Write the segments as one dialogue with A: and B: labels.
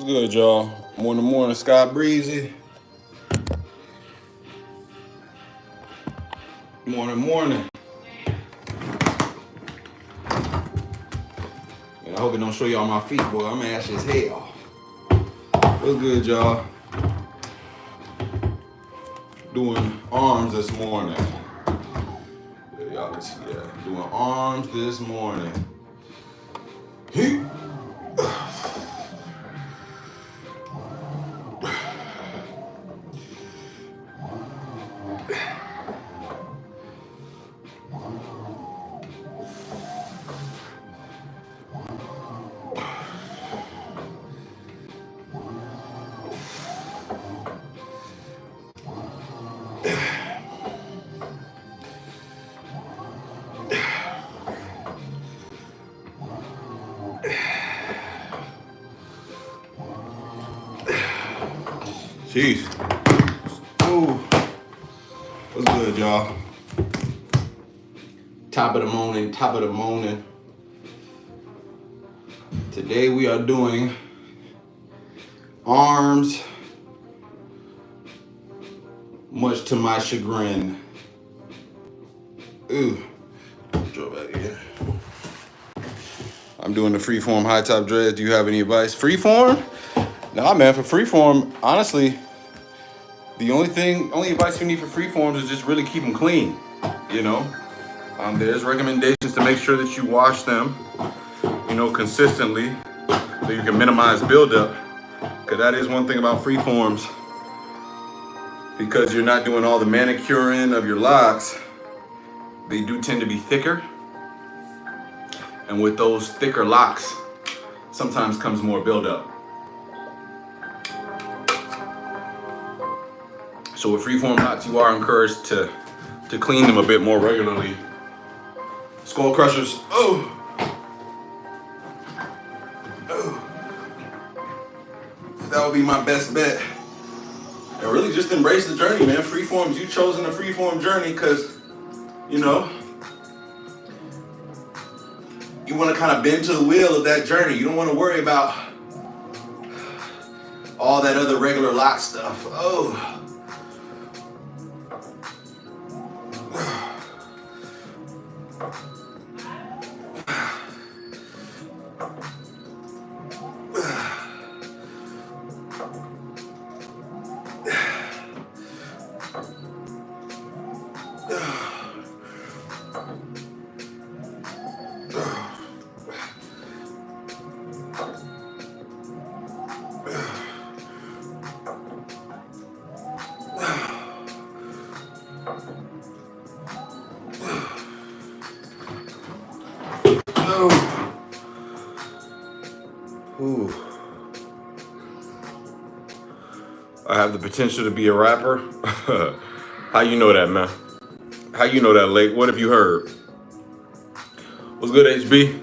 A: good, y'all? Morning, sky breezy. Morning. And I hope it don't show y'all my feet, boy. I'm ashy as hell. What's good, y'all? Doing arms this morning. Yeah, y'all can see that. Doing arms this morning. Jeez. Ooh. What's good, y'all? Top of the morning. Today we are doing arms, much to my chagrin. Ooh. Draw back here. I'm doing the freeform high top dreads. Do you have any advice? Freeform? Nah, man, for freeform, honestly, the only advice you need for freeforms is just really keep them clean, you know? There's recommendations to make sure that you wash them, consistently so you can minimize buildup. Because that is one thing about freeforms. Because you're not doing all the manicuring of your locks, they do tend to be thicker. And with those thicker locks, sometimes comes more buildup. So with freeform locks, you are encouraged to clean them a bit more regularly. Skull crushers, that would be my best bet. And really just embrace the journey, man. Freeforms, you've chosen a freeform journey because, you want to kind of bend to the wheel of that journey. You don't want to worry about all that other regular lock stuff. Ooh. I have the potential to be a rapper. How you know that, man? How you know that, Lake? What have you heard? What's good, HB?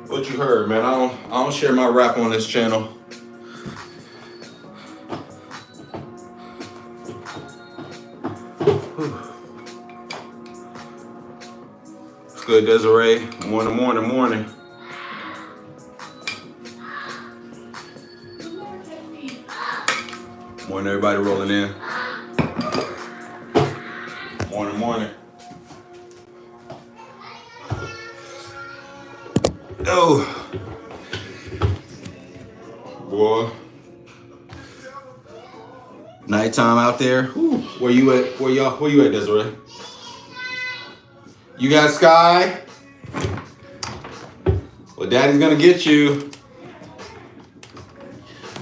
A: What you heard, man? I don't share my rap on this channel. What's good, Desiree? Morning. Morning, everybody rolling in. Morning. Oh, boy. Nighttime out there. Whew. Where you at? Where you at, Desiree? You got Sky? Well, Daddy's gonna get you.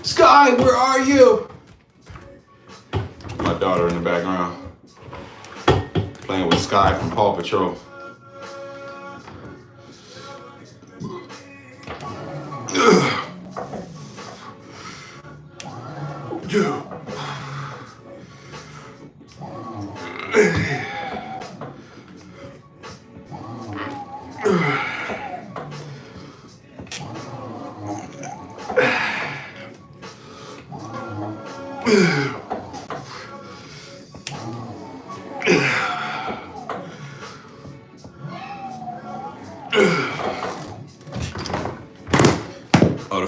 A: Sky, where are you? My daughter in the background. Playing with Sky from Paw Patrol.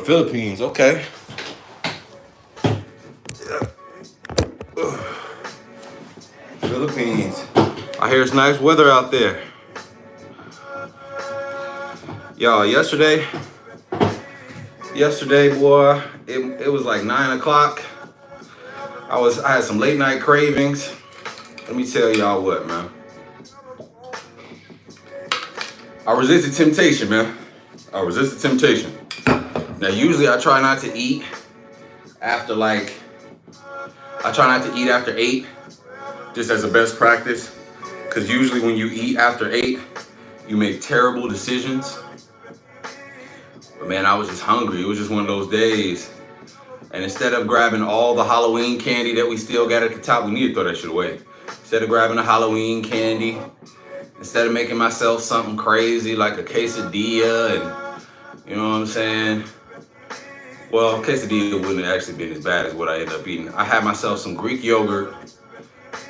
A: Philippines, okay. Philippines. I hear it's nice weather out there. Y'all, yesterday, boy, it was like 9 o'clock. I had some late night cravings. Let me tell y'all what, man. I resisted temptation, man. I resisted temptation. Now, usually I try not to eat after after 8, just as a best practice. Because usually when you eat after 8, you make terrible decisions. But man, I was just hungry. It was just one of those days. And instead of grabbing all the Halloween candy that we still got at the top, we need to throw that shit away. Instead of grabbing the Halloween candy, instead of making myself something crazy like a quesadilla and, you know what I'm saying? Well, quesadilla wouldn't have actually been as bad as what I ended up eating. I had myself some Greek yogurt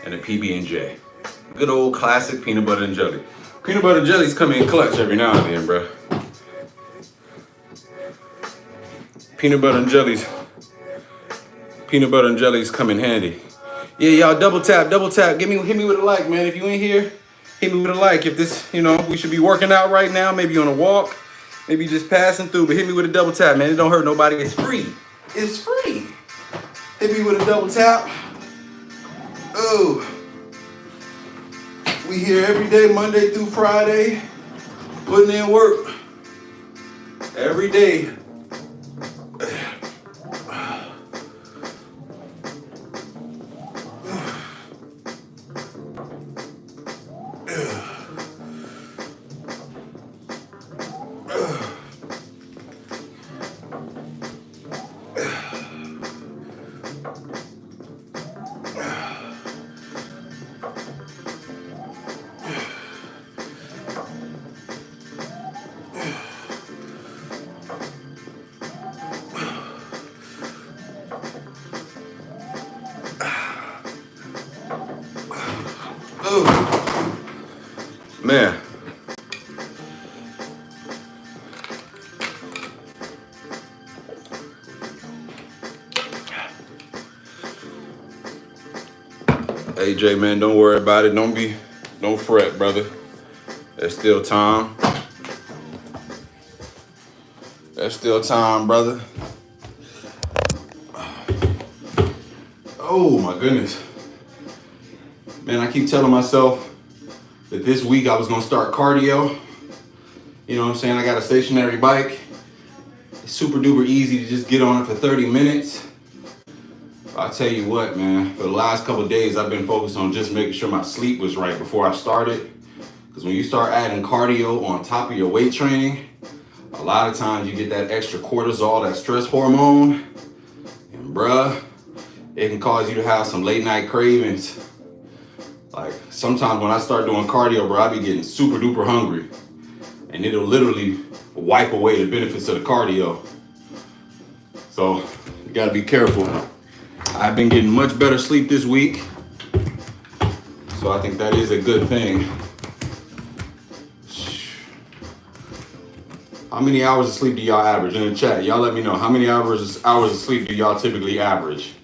A: and a PB&J. Good old classic peanut butter and jelly. Peanut butter and jellies come in clutch every now and then, bro. Peanut butter and jellies come in handy. Yeah, y'all, double tap. Hit me with a like, man. If you ain't here, hit me with a like. If this, we should be working out right now, maybe on a walk, maybe just passing through, but hit me with a double tap, man. It don't hurt nobody. It's free. It's free. Hit me with a double tap. Oh. We here every day, Monday through Friday, putting in work. Every day. Man. AJ, man, don't worry about it. Don't fret, brother. There's still time. There's still time, brother. Oh my goodness. Man, I keep telling myself that this week I was gonna start cardio. You know what I'm saying? I got a stationary bike. It's super duper easy to just get on it for 30 minutes. I'll tell you what, man, for the last couple of days, I've been focused on just making sure my sleep was right before I started. Because when you start adding cardio on top of your weight training, a lot of times you get that extra cortisol, that stress hormone. And bruh, it can cause you to have some late night cravings. Like sometimes when I start doing cardio, bro, I be getting super duper hungry. And it'll literally wipe away the benefits of the cardio. So you gotta be careful. I've been getting much better sleep this week. So I think that is a good thing. How many hours of sleep do y'all average? In the chat, y'all let me know. How many hours of sleep do y'all typically average?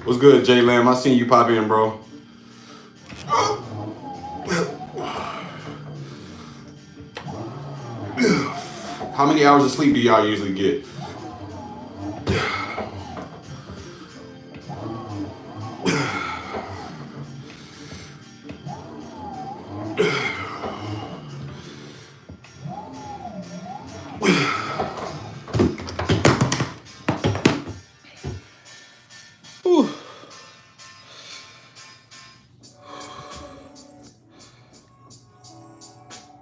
A: What's good, J Lamb? I seen you pop in, bro. How many hours of sleep do y'all usually get?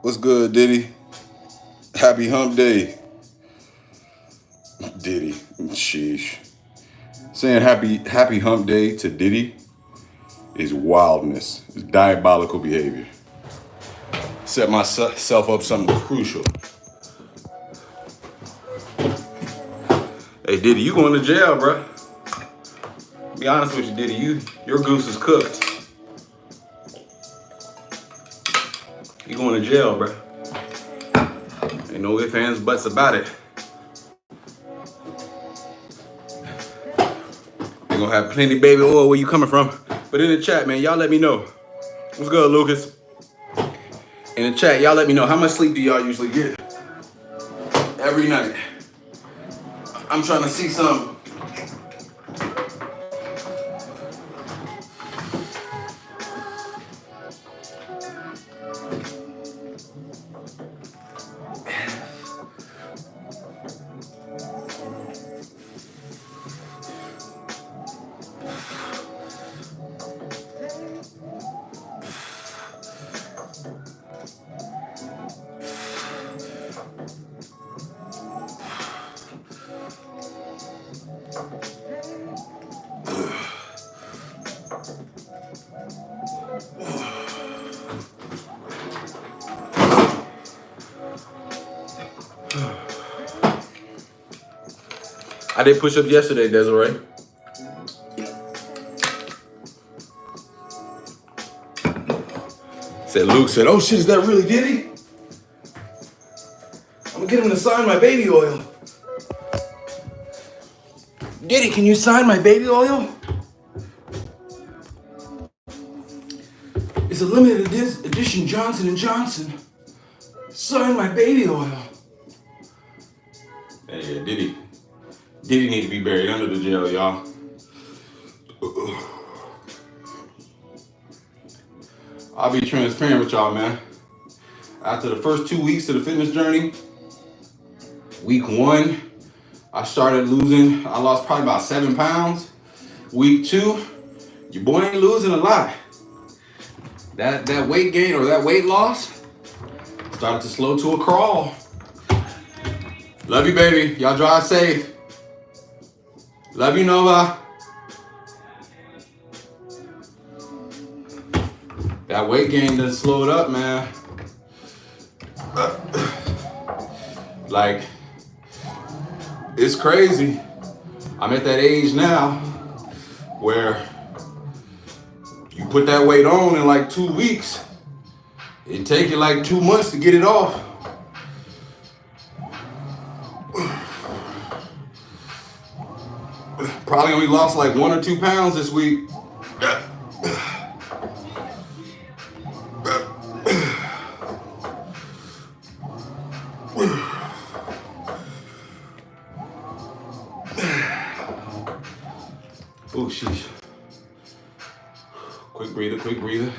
A: What's good, Diddy? Happy hump day. Diddy. Sheesh. Saying happy hump day to Diddy is wildness. It's diabolical behavior. Set myself up something crucial. Hey, Diddy, you going to jail, bro. Be honest with you, Diddy. Your goose is cooked. You going to jail, bro. Ain't no ifs, ands, buts about it. You're gonna have plenty baby oil where you coming from. But in the chat, man, y'all let me know. What's good, Lucas? In the chat, y'all let me know how much sleep do y'all usually get every night. I'm trying to see some. I did push-ups yesterday, Desiree. Said Luke said, "Oh shit, is that really Diddy? I'm gonna get him to sign my baby oil." Diddy, can you sign my baby oil? It's a limited edition Johnson & Johnson. Sign my baby oil. Hey, yeah, Diddy. Diddy need to be buried under the jail, y'all. I'll be transparent with y'all, man. After the first 2 weeks of the fitness journey, week 1, I started losing. I lost probably about 7 pounds. Week 2, your boy ain't losing a lot. That weight gain or that weight loss started to slow to a crawl. Love you, baby. Y'all drive safe. Love you, Nova. That weight gain done slowed up, man. Like, it's crazy. I'm at that age now where you put that weight on in like 2 weeks. It take you like 2 months to get it off. Probably only lost like 1 or 2 pounds this week. Oh, sheesh. Quick breather, quick breather.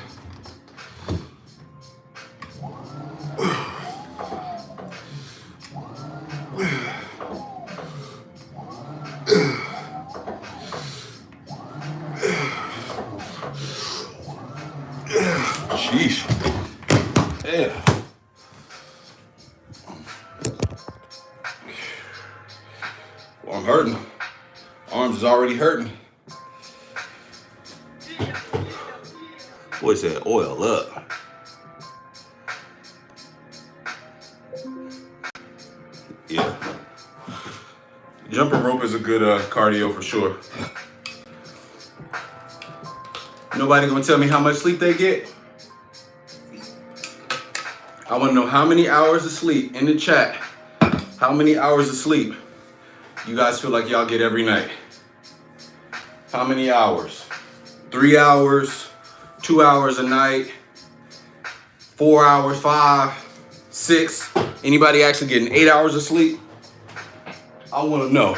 A: Sheesh. Yeah. Well, I'm hurting. Arms is already hurting. Boy said oil up. Yeah. Jumping rope is a good cardio for sure. Nobody gonna tell me how much sleep they get? I wanna know how many hours of sleep in the chat. How many hours of sleep you guys feel like y'all get every night? How many hours? 3 hours, 2 hours a night, 4 hours, 5, 6. Anybody actually getting 8 hours of sleep? I wanna know.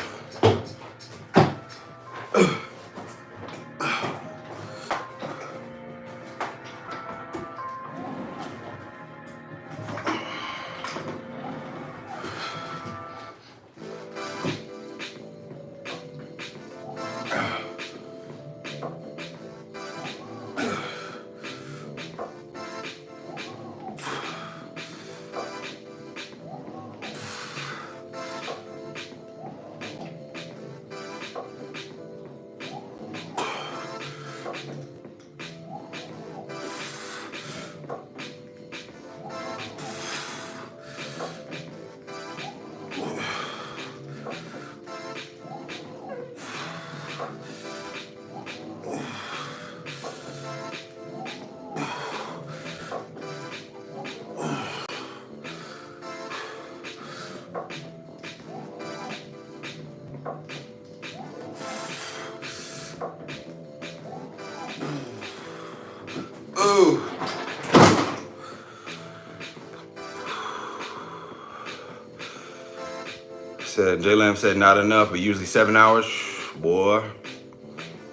A: Woo. Said J-Lam said not enough, but usually 7 hours. Boy,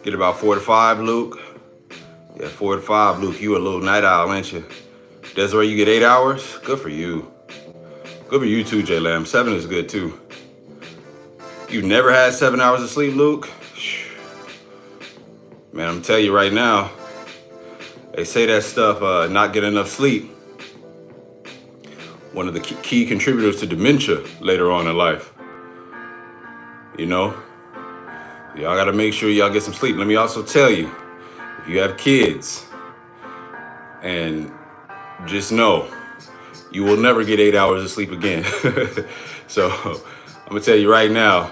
A: get about 4 to 5, Luke. Yeah, 4 to 5, Luke. You a little night owl, ain't you? Desiree, you get 8 hours? Good for you. Good for you too, J-Lam. 7 is good too. You never had 7 hours of sleep, Luke? Man, I'm telling you right now, they say that stuff, not getting enough sleep, one of the key contributors to dementia later on in life. You know, y'all gotta make sure y'all get some sleep. Let me also tell you, if you have kids, and just know, you will never get 8 hours of sleep again. So I'm gonna tell you right now,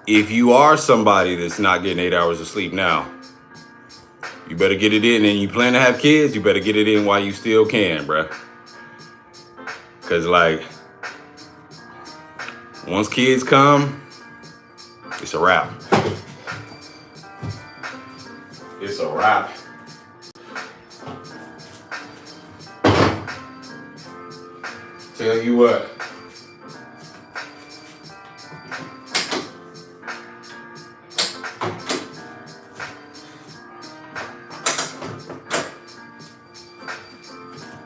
A: if you are somebody that's not getting 8 hours of sleep now, you better get it in, and you plan to have kids, you better get it in while you still can, bruh. Cause like, once kids come, it's a wrap. It's a wrap. Tell you what.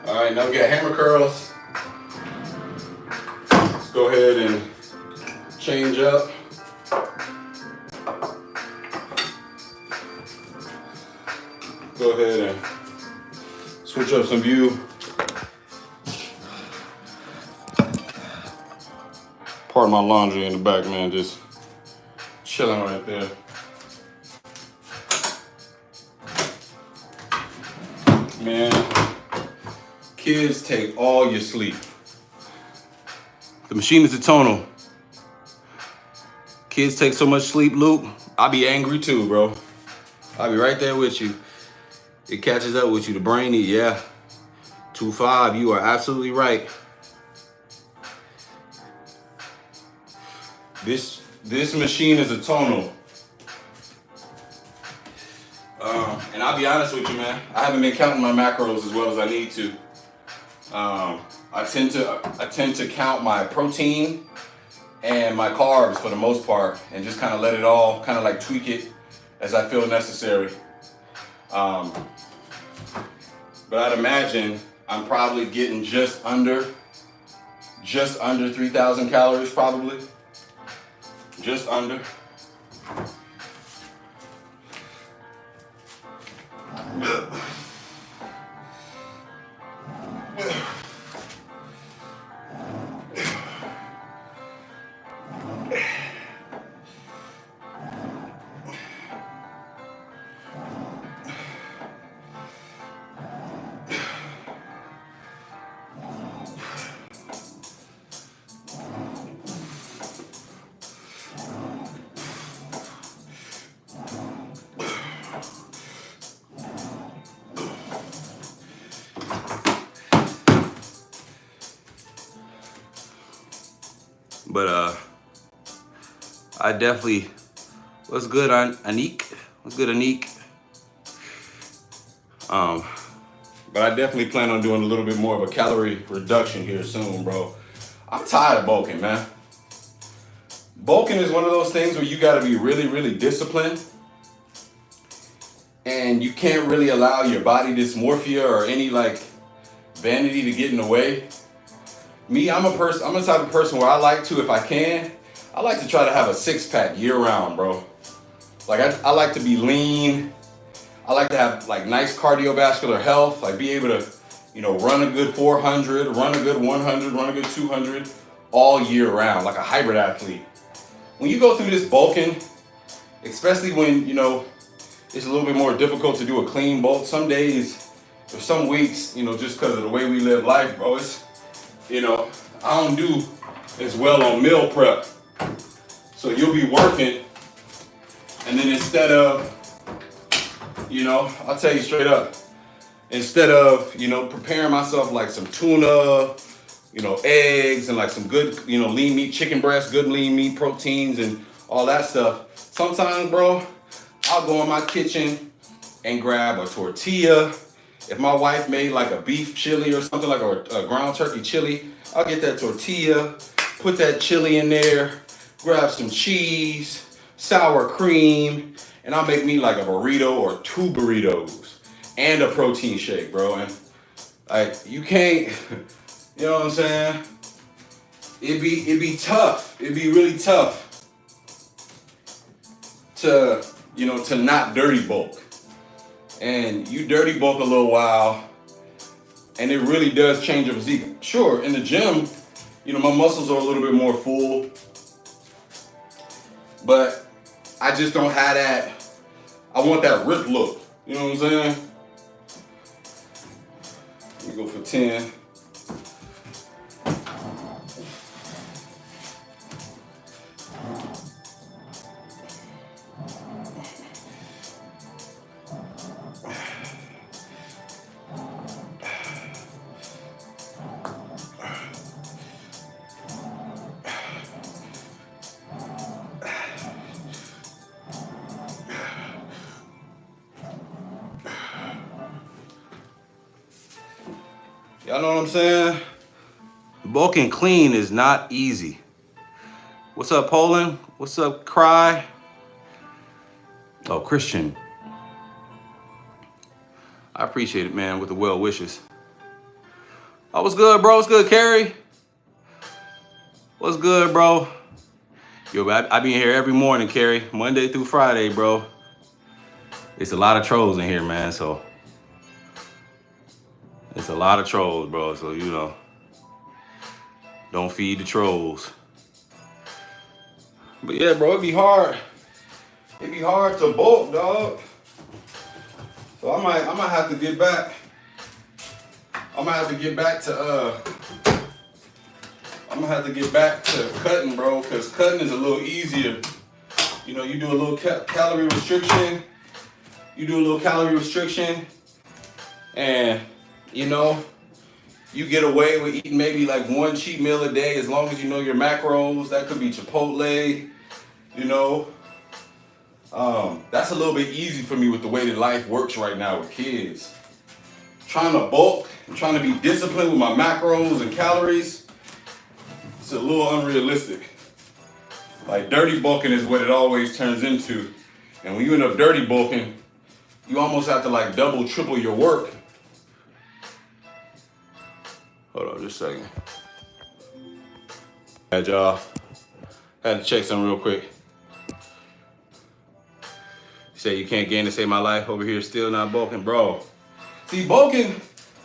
A: All right, now we got hammer curls. Let's go ahead and change up. Go ahead and switch up some view. Part of my laundry in the back, man, just chilling right there. Man, kids take all your sleep. The machine is a tonal. Kids take so much sleep, Luke, I'll be angry too, bro. I'll be right there with you. It catches up with you. The brain, yeah. 2-5, you are absolutely right. This machine is a tonal. And I'll be honest with you, man. I haven't been counting my macros as well as I need to. I tend to count my protein and my carbs for the most part, and just kind of let it all kind of like tweak it as I feel necessary. But I'd imagine I'm probably getting just under 3,000 calories, probably. Just under. But I definitely, what's good, Anik? What's good, Anik? But I definitely plan on doing a little bit more of a calorie reduction here soon, bro. I'm tired of bulking, man. Bulking is one of those things where you gotta be really, really disciplined. And you can't really allow your body dysmorphia or any like vanity to get in the way. Me, I'm the type of person where I like to, if I can, I like to try to have a 6-pack year round, bro. Like I like to be lean. I like to have like nice cardiovascular health, like be able to, run a good 400, run a good 100, run a good 200 all year round, like a hybrid athlete. When you go through this bulking, especially when, it's a little bit more difficult to do a clean bulk. Some days or some weeks, just because of the way we live life, bro, it's, I don't do as well on meal prep. So you'll be working, and then instead of, I'll tell you straight up, instead of, preparing myself like some tuna, eggs and like some good, lean meat, chicken breast, good lean meat, proteins and all that stuff. Sometimes, bro, I'll go in my kitchen and grab a tortilla. If my wife made like a beef chili or something, like a ground turkey chili, I'll get that tortilla, put that chili in there, grab some cheese, sour cream, and I'll make me like a burrito or 2 burritos and a protein shake, bro. And like you can't, you know what I'm saying? It'd be tough. It'd be really tough to, you know, to not dirty bulk. And you dirty bulk a little while, and it really does change your physique. Sure, in the gym, you know, my muscles are a little bit more full, but I just don't have that. I want that ripped look. You know what I'm saying? Let me go for 10. Y'all know what I'm saying? Bulking clean is not easy. What's up, Poland? What's up, Cry? Oh, Christian. I appreciate it, man, with the well wishes. Oh, what's good, bro? What's good, Carrie? What's good, bro? Yo, I be in here every morning, Carrie. Monday through Friday, bro. It's a lot of trolls in here, man, so. It's a lot of trolls, bro, so, you know. Don't feed the trolls. But yeah, bro, it'd be hard. It'd be hard to bulk, dog. So I might have to get back. I'm gonna have to get back to cutting, bro, because cutting is a little easier. You know, you do a little calorie restriction. And, you know, you get away with eating maybe like 1 cheat meal a day as long as you know your macros. That could be Chipotle, you know. That's a little bit easy for me with the way that life works right now with kids. Trying to bulk and trying to be disciplined with my macros and calories, it's a little unrealistic. Like dirty bulking is what it always turns into. And when you end up dirty bulking, you almost have to like double, triple your work. Hold on just a second. Had y'all, had to check something real quick. Say you can't gain to save my life over here, still not bulking, bro. See, bulking,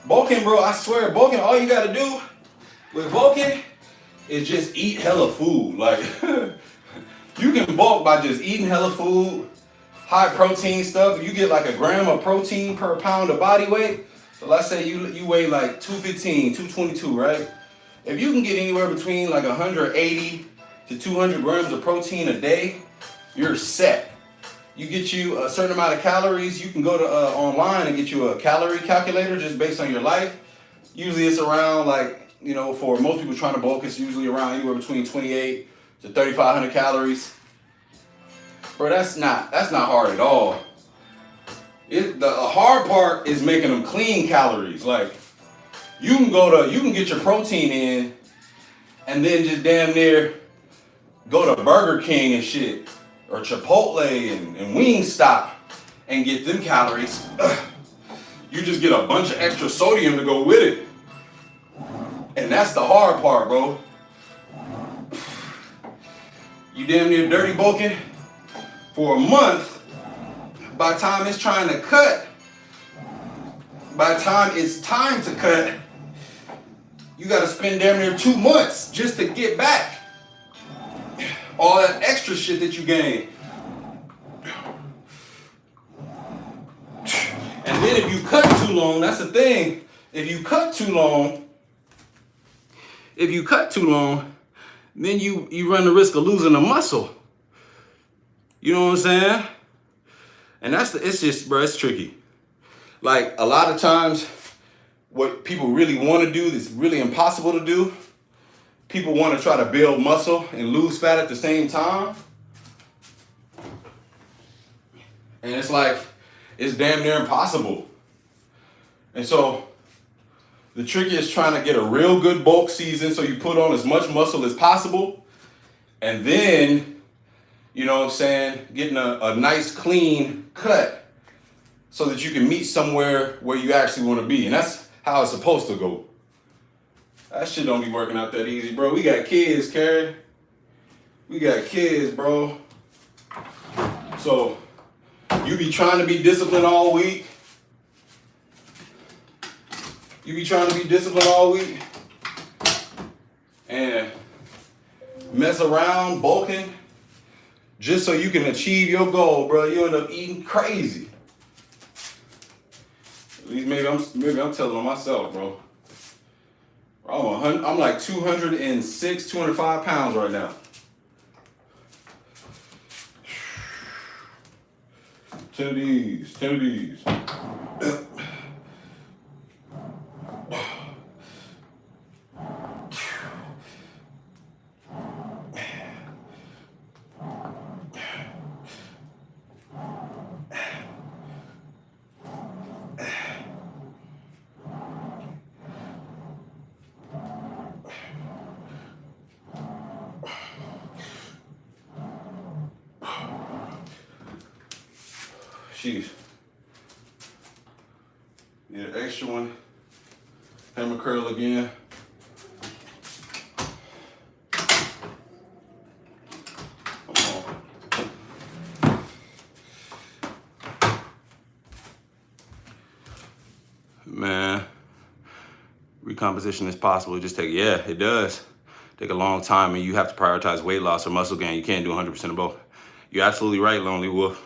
A: bro, I swear, bulking, all you gotta do with bulking is just eat hella food. Like, you can bulk by just eating hella food, high protein stuff. You get like a gram of protein per pound of body weight. So let's say you weigh like 215, 222, right? If you can get anywhere between like 180 to 200 grams of protein a day, you're set. You get you a certain amount of calories. You can go to online and get you a calorie calculator just based on your life. Usually it's around like, you know, for most people trying to bulk, it's usually around anywhere between 28 to 3,500 calories. Bro, that's not hard at all. The hard part is making them clean calories. Like you can get your protein in and then just damn near go to Burger King and shit. Or Chipotle and Wingstop and get them calories. You just get a bunch of extra sodium to go with it. And that's the hard part, bro. You damn near dirty bulking for a month. By the time it's time to cut, you gotta spend damn near 2 months just to get back all that extra shit that you gain. And then if you cut too long, that's the thing. If you cut too long, then you run the risk of losing the muscle. You know what I'm saying? And it's just, bro, it's tricky. Like a lot of times, what people really want to do that's really impossible to do. People want to try to build muscle and lose fat at the same time. And it's like, it's damn near impossible. And so the trick is trying to get a real good bulk season so you put on as much muscle as possible. And then, you know what I'm saying, getting a nice clean cut so that you can meet somewhere where you actually want to be. And that's how it's supposed to go. That shit don't be working out that easy, bro. We got kids, Karen. We got kids, bro. So you be trying to be disciplined all week. You be trying to be disciplined all week and mess around bulking just so you can achieve your goal, bro. You end up eating crazy. At least maybe I'm telling on myself, bro. I'm like 206, 205 pounds right now. 10 of these, 10 of these. Jeez. Need an extra one. Hammer curl again. Come on. Man, recomposition is possible. It does take a long time, and you have to prioritize weight loss or muscle gain. You can't do 100% of both. You're absolutely right, Lonely Wolf.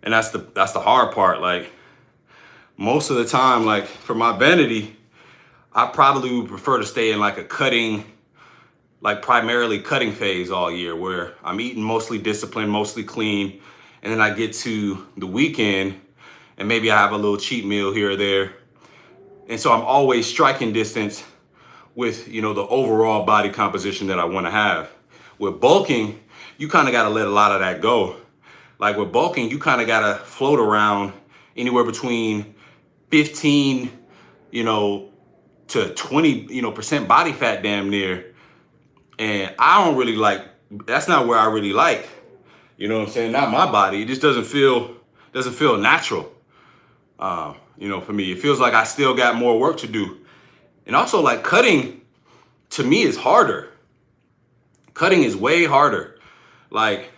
A: And that's the hard part. Like, most of the time, like, for my vanity, I probably would prefer to stay in like a cutting, like primarily cutting phase all year, where I'm eating mostly disciplined, mostly clean, and then I get to the weekend and maybe I have a little cheat meal here or there. And so I'm always striking distance with, you know, the overall body composition that I want to have. With bulking, you kind of got to let a lot of that go. Like with bulking, you kind of got to float around anywhere between 15, to 20, percent body fat damn near. And I don't really like, that's not where I really like, you know what I'm saying? Not my body. It just doesn't feel natural. For me, it feels like I still got more work to do. And also, like, cutting to me is harder. Cutting is way harder. Like,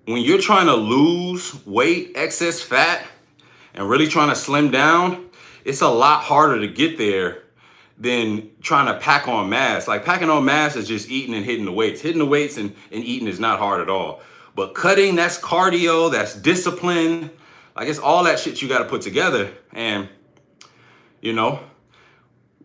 A: when you're trying to lose weight, excess fat, and really trying to slim down, it's a lot harder to get there than trying to pack on mass. Like, packing on mass is just eating and hitting the weights. Hitting the weights and eating is not hard at all. But cutting, that's cardio, that's discipline. Like, it's all that shit you got to put together. And,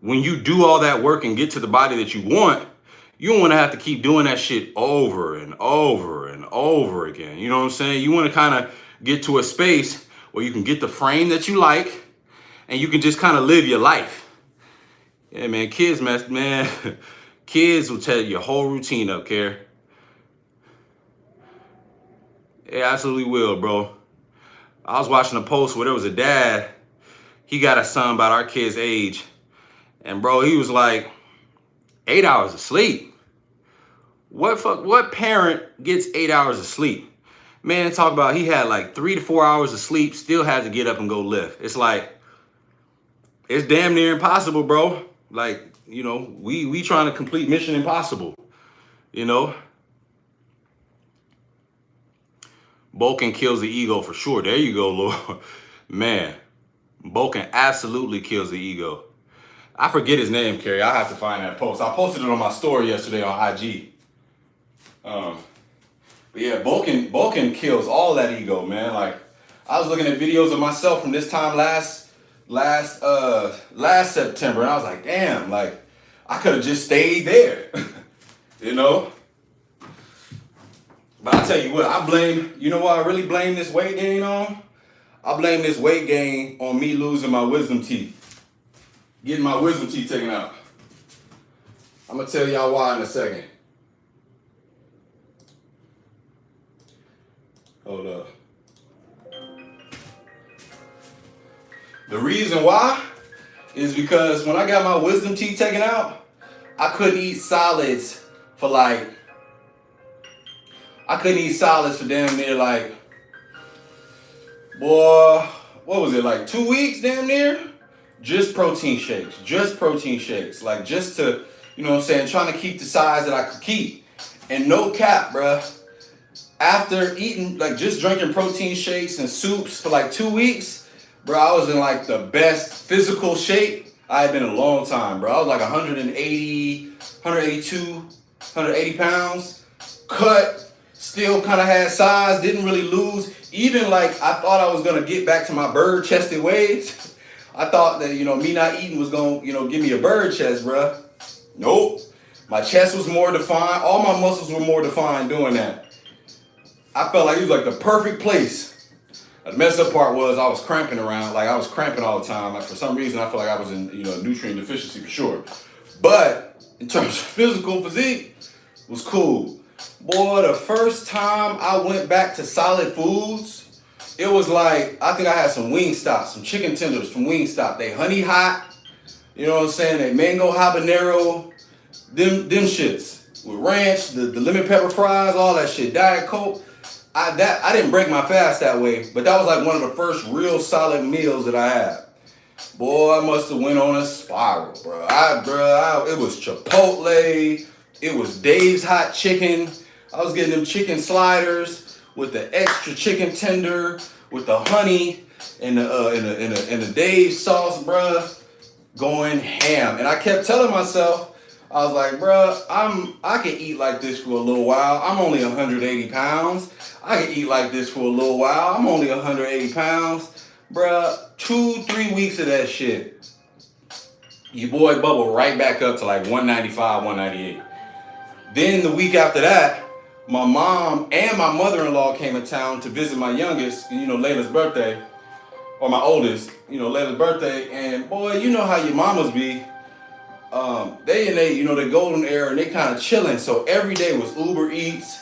A: when you do all that work and get to the body that you don't want to have to keep doing that shit over and over and over again. You know what I'm saying? You want to kind of get to a space where you can get the frame that you like and you can just kind of live your life. Yeah, man, kids, man, kids will tell your whole routine up, Care. They absolutely will, bro. I was watching a post where there was a dad. He got a son about our kid's age. And bro, he was like, 8 hours of sleep. What parent gets 8 hours of sleep? Man, talk about he had like 3 to 4 hours of sleep, still had to get up and go lift. It's like, it's damn near impossible, bro. Like, we trying to complete Mission Impossible, Bulking kills the ego for sure. There you go, Lord. Man, bulking absolutely kills the ego. I forget his name, Carrie. I have to find that post. I posted it on my story yesterday on IG. But yeah, bulking kills all that ego, man. Like, I was looking at videos of myself from this time last September, and I was like, damn, like, I could have just stayed there, But I tell you what, what I really blame this weight gain on? I blame this weight gain on me losing my wisdom teeth. Getting my wisdom teeth taken out. I'm gonna tell y'all why in a second. Hold up. The reason why is because when I got my wisdom teeth taken out, I couldn't eat solids for like, I couldn't eat solids for damn near like, boy, what was it, like 2 weeks damn near? Just protein shakes, like just to, you know what I'm saying, trying to keep the size that I could keep. And no cap, bruh, after eating, like just drinking protein shakes and soups for like 2 weeks, bro, I was in like the best physical shape I had been in a long time, bro. I was like 180, 182, 180 pounds, cut, still kind of had size, didn't really lose. Even like I thought I was gonna get back to my bird chested ways. I thought that, you know, me not eating was gonna, you know, give me a bird chest, bro. Nope. My chest was more defined. All my muscles were more defined doing that. I felt like it was like the perfect place. The messed up part was I was cramping around, like I was cramping all the time. Like for some reason, I feel like I was in, you know, nutrient deficiency for sure. But in terms of physical physique, it was cool. Boy, the first time I went back to solid foods, it was like, I think I had some Wingstop, some chicken tenders from Wingstop. They honey hot, you know what I'm saying? They mango habanero, them shits. With ranch, the lemon pepper fries, all that shit, Diet Coke. I didn't break my fast that way, but that was like one of the first real solid meals that I had. Boy, I must have went on a spiral, bro. It was Chipotle, it was Dave's Hot Chicken. I was getting them chicken sliders with the extra chicken tender, with the honey and the Dave's sauce, bruh, going ham. And I kept telling myself, I was like, bruh, I can eat like this for a little while. I'm only 180 pounds. I can eat like this for a little while. I'm only 180 pounds. Bruh, 2-3 weeks of that shit, your boy bubbled right back up to like 195, 198. Then the week after that, my mom and my mother-in-law came in town to visit my youngest, you know, Layla's birthday, or my oldest, you know, Layla's birthday. And boy, you know how your mamas be. They in they, you know, the golden era, and they kind of chilling. So every day was Uber Eats.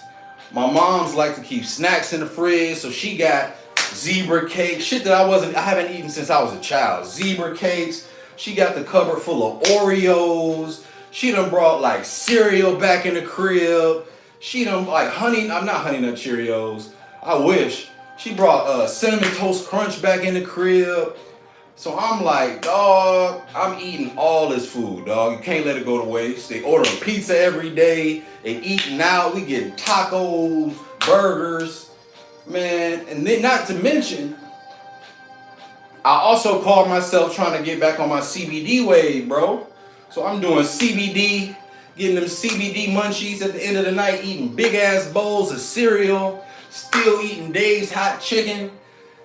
A: My mom's like to keep snacks in the fridge, so she got zebra cake, shit that I haven't eaten since I was a child. Zebra cakes. She got the cupboard full of Oreos. She done brought like cereal back in the crib. She done like I'm not Honey Nut Cheerios. I wish. She brought Cinnamon Toast Crunch back in the crib. So I'm like, dog, I'm eating all this food, dog. You can't let it go to waste. They ordering pizza every day. They eating out. We getting tacos, burgers, man. And then not to mention, I also called myself trying to get back on my CBD wave, bro. So I'm doing CBD, getting them CBD munchies at the end of the night, eating big ass bowls of cereal, still eating Dave's Hot Chicken,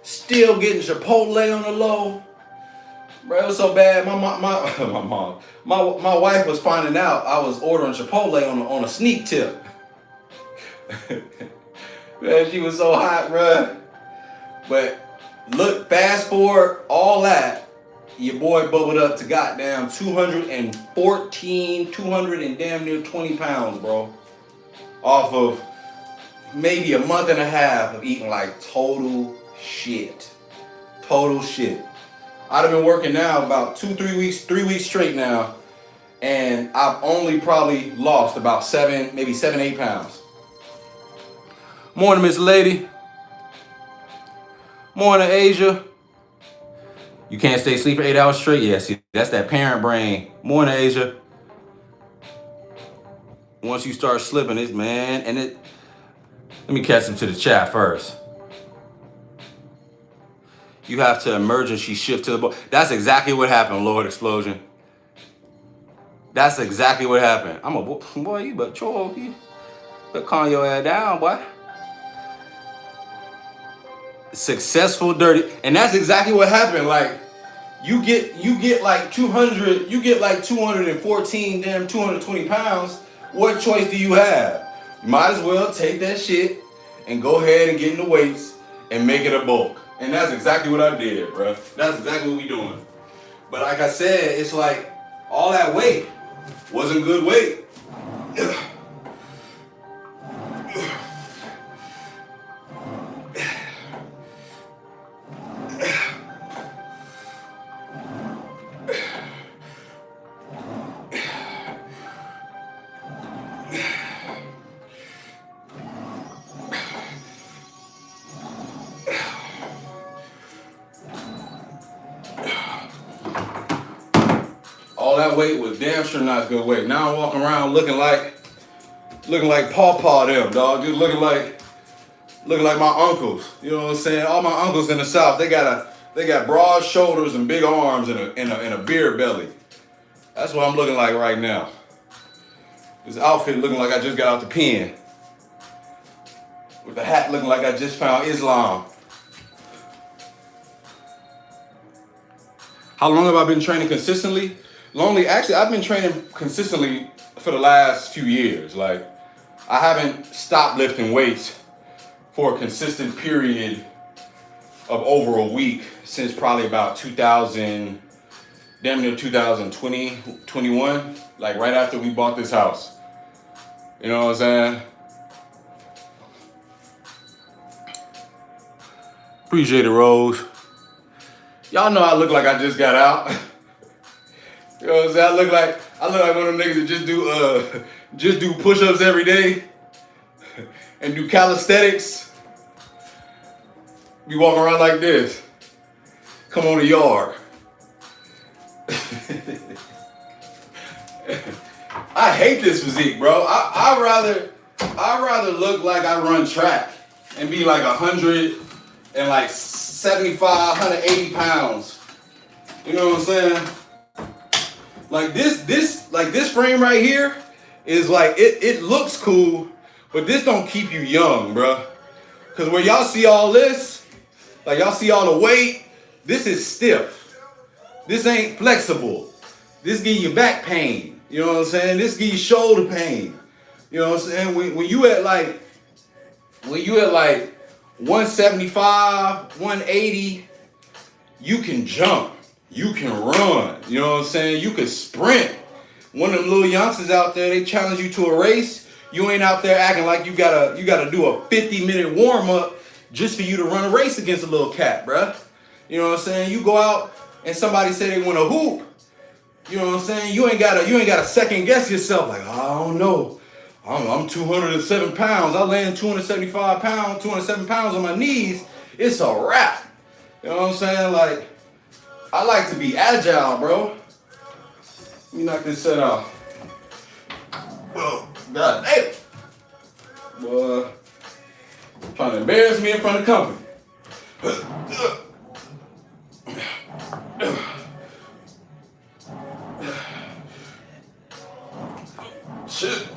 A: still getting Chipotle on the low. Bro, it was so bad. My wife was finding out I was ordering Chipotle on a sneak tip. Man, she was so hot, bro. But look, fast forward all that, your boy bubbled up to goddamn 214, 200 and damn near 20 pounds, bro. Off of maybe a month and a half of eating like total shit. Total shit. I'd have been working now about 3 weeks straight now, and I've only probably lost about 8 pounds. Morning, Miss Lady. Morning, Asia. You can't stay asleep for 8 hours straight? Yeah, see, that's that parent brain. Morning, Asia. Once you start slipping, let me catch them to the chat first. You have to emergency shift to the boat. That's exactly what happened, Lord Explosion. That's exactly what happened. I'm a boy, you but troll. You better calm your ass down, boy. Successful dirty. And that's exactly what happened. Like, you get like 200, you get like 214, damn 220 pounds. What choice do you have? You might as well take that shit and go ahead and get in the weights and make it a bulk. And that's exactly what I did, bro. That's exactly what we doing. But like I said, it's like all that weight wasn't good weight. that weight was damn sure not good weight. Now I'm walking around looking like Paw them, dog. Just looking like my uncles. You know what I'm saying? All my uncles in the South, they got broad shoulders and big arms and a beer belly. That's what I'm looking like right now. This outfit looking like I just got out the pen. With the hat looking like I just found Islam. How long have I been training consistently? Actually, I've been training consistently for the last few years. Like, I haven't stopped lifting weights for a consistent period of over a week since probably about 2000, damn near 2020, 21, like right after we bought this house. You know what I'm saying? Appreciate it, Rose. Y'all know I look like I just got out. You know what I'm saying? I look like one of them niggas that just do push-ups every day and do calisthenics. Be walking around like this. Come on the yard. I hate this physique, bro. I'd rather look like I run track and be like 175, 180 pounds. You know what I'm saying? Like this frame right here is like, it looks cool, but this don't keep you young, bro. Cause where y'all see all this, like y'all see all the weight, this is stiff. This ain't flexible. This give you back pain. You know what I'm saying? This give you shoulder pain. You know what I'm saying? When you at like 175, 180, you can jump. You can run. You know what I'm saying? You can sprint. One of them little youngsters out there, they challenge you to a race. You ain't out there acting like you gotta do a 50-minute warm-up just for you to run a race against a little cat, bruh. You know what I'm saying? You go out and somebody say they want to hoop. You know what I'm saying? You ain't gotta second guess yourself. Like, I don't know. I'm 207 pounds. I land 207 pounds on my knees. It's a wrap. You know what I'm saying? Like, I like to be agile, bro. Let me knock this set off. Oh, God damn. Boy, trying to embarrass me in front of company. Shit.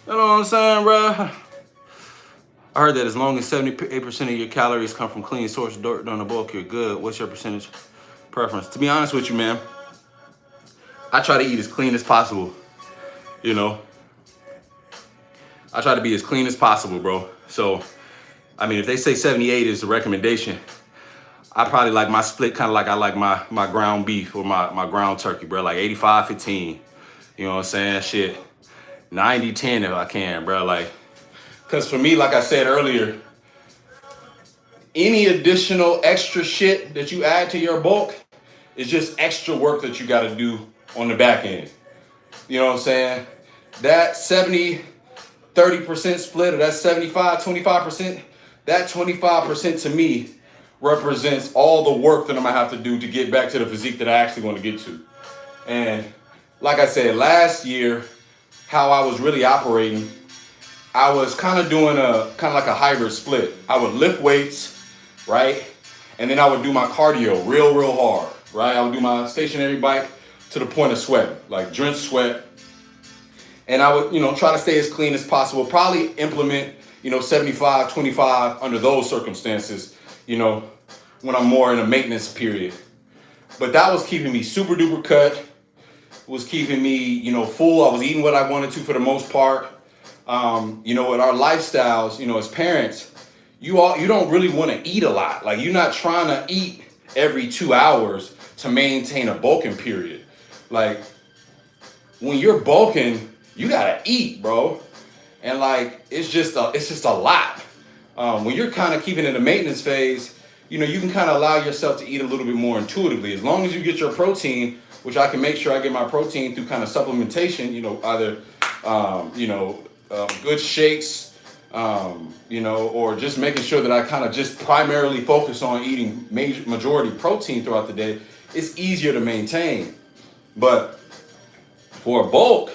A: You know what I'm saying, bro? I heard that as long as 78% of your calories come from clean source during the bulk, you're good. What's your percentage preference? To be honest with you, man, I try to eat as clean as possible. You know, I try to be as clean as possible, bro. So, I mean, if they say 78 is the recommendation, I probably like my split kind of like I like my ground beef or my ground turkey, bro. Like 85-15. You know what I'm saying? Shit. 90-10 if I can, bro. Like, because for me, like I said earlier, any additional extra shit that you add to your bulk is just extra work that you got to do on the back end. You know what I'm saying? That 70-30% split, or that 75-25%, that 25% to me represents all the work that I'm gonna have to do to get back to the physique that I actually want to get to. And like I said, last year, how I was really operating, I was kind of doing like a hybrid split. I would lift weights, right? And then I would do my cardio real hard, right? I would do my stationary bike to the point of sweat, like drenched sweat. And I would, try to stay as clean as possible. Probably implement, 75-25 under those circumstances, when I'm more in a maintenance period. But that was keeping me super duper cut. Was keeping me, full. I was eating what I wanted to for the most part. With our lifestyles, as parents, you don't really want to eat a lot. Like, you're not trying to eat every 2 hours to maintain a bulking period. Like, when you're bulking, you gotta eat, bro. And like, it's just a lot. When you're kind of keeping in the maintenance phase, you can kind of allow yourself to eat a little bit more intuitively. As long as you get your protein, which I can make sure I get my protein through kind of supplementation, either, good shakes, or just making sure that I kind of just primarily focus on eating majority protein throughout the day, it's easier to maintain. But for a bulk,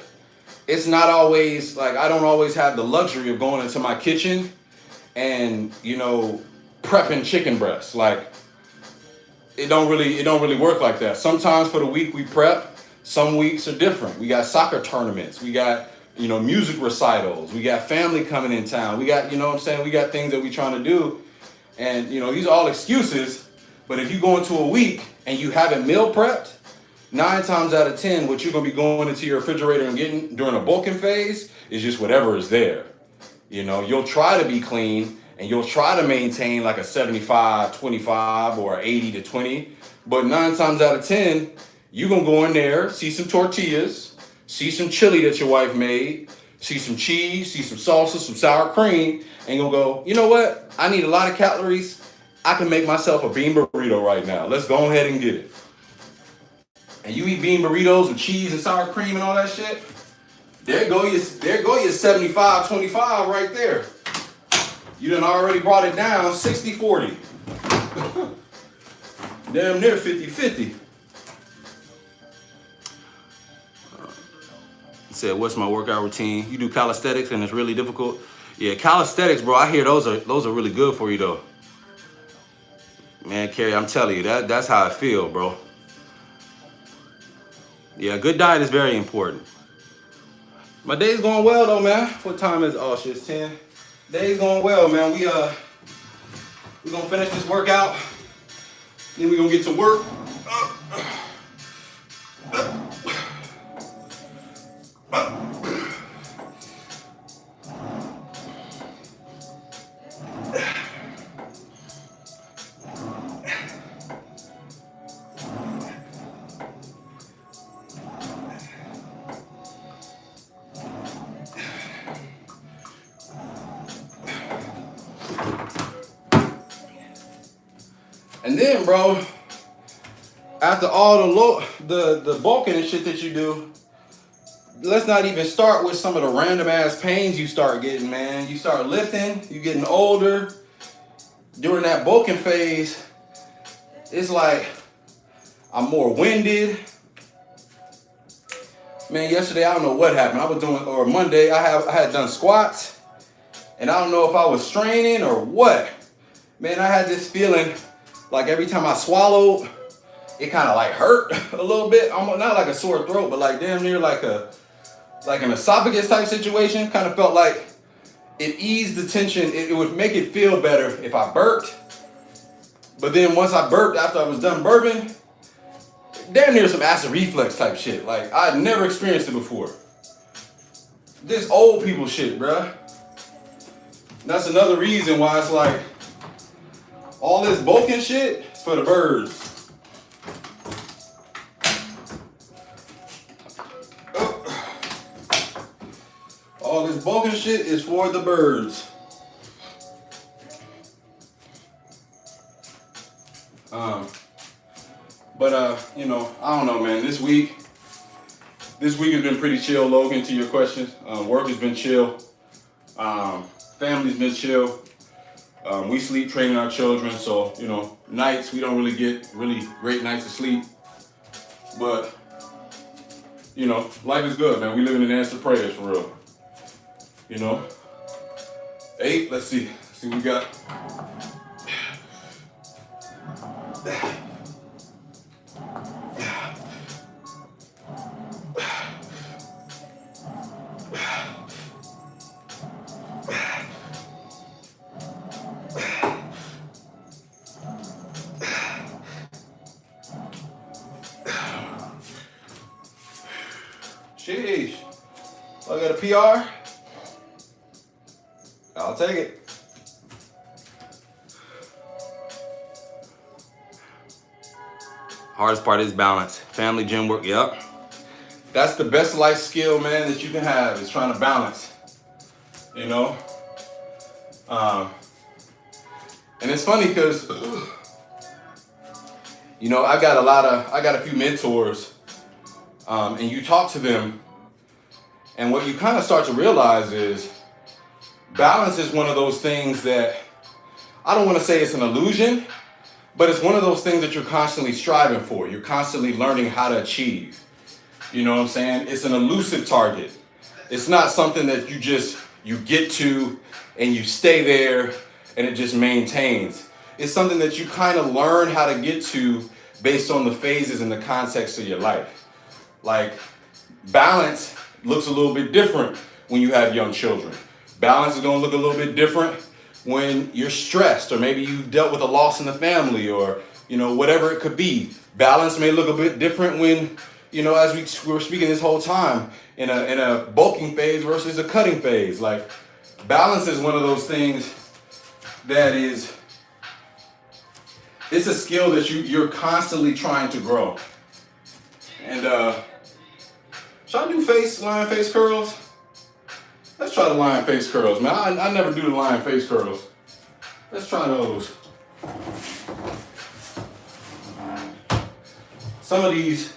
A: it's not always like I don't always have the luxury of going into my kitchen and prepping chicken breasts. Like it don't really work like that. Sometimes for the week we prep. Some weeks are different. We got soccer tournaments. We got music recitals. We got family coming in town. We got we got things that we trying to do, and these are all excuses. But if you go into a week and you haven't meal prepped, 9 times out of 10, what you're gonna be going into your refrigerator and getting during a bulking phase is just whatever is there. You'll try to be clean and you'll try to maintain like a 75-25 or 80-20, but 9 times out of 10, you're gonna go in there, see some tortillas, see some chili that your wife made, see some cheese, see some salsa, some sour cream, and you'll go, you know what? I need a lot of calories. I can make myself a bean burrito right now. Let's go ahead and get it. And you eat bean burritos with cheese and sour cream and all that shit, there go your 75-25 right there. You done already brought it down 60-40. Damn near 50-50. Said, what's my workout routine? You do calisthenics and it's really difficult. Yeah, calisthenics, bro. I hear those are really good for you though. Man, Kerry, I'm telling you, that's how I feel, bro. Yeah, good diet is very important. My day's going well though, man. What time is it? Oh shit, it's 10. Day's going well, man. We gonna finish this workout. Then we gonna get to work. And then, bro, after all the bulking and shit that you do, let's not even start with some of the random ass pains you start getting, man. You start lifting, you getting older. During that bulking phase, it's like I'm more winded. Man, yesterday I don't know what happened. Or Monday I had done squats, and I don't know if I was straining or what. Man, I had this feeling like every time I swallowed, it kind of like hurt a little bit. Almost not like a sore throat, but like damn near like an esophagus type situation. Kind of felt like it eased the tension. It would make it feel better if I burped. But then once I burped after I was done burping, damn near some acid reflux type shit. Like I'd never experienced it before. This old people shit, bruh. That's another reason why it's like all this bulking shit is for the birds. All this bulking shit is for the birds. I don't know, man. This week has been pretty chill, Logan, to your question. Work has been chill. Family's been chill. We sleep training our children, so, nights we don't really get really great nights of sleep. But, life is good, man. We living in answered prayers for real. 8, let's see what we got. Sheesh. I got a PR. I'll take it. Hardest part is balance. Family, gym work, yep. That's the best life skill, man, that you can have, is trying to balance. And it's funny because You know, I got a few mentors, and you talk to them, and what you kind of start to realize is balance is one of those things that I don't want to say it's an illusion, but it's one of those things that you're constantly striving for. You're constantly learning how to achieve. You know what I'm saying? It's an elusive target. It's not something that you get to and you stay there and it just maintains. It's something that you kind of learn how to get to based on the phases and the context of your life. Like, balance looks a little bit different when you have young children. Balance is going to look a little bit different when you're stressed, or maybe you've dealt with a loss in the family, or, you know, whatever it could be. Balance may look a bit different when, you know, as we were speaking this whole time, in a bulking phase versus a cutting phase. Like, balance is one of those things that it's a skill that you're constantly trying to grow. And should I do lion face curls? Let's try the lion face curls, man. I never do the lion face curls. Let's try those. Some of these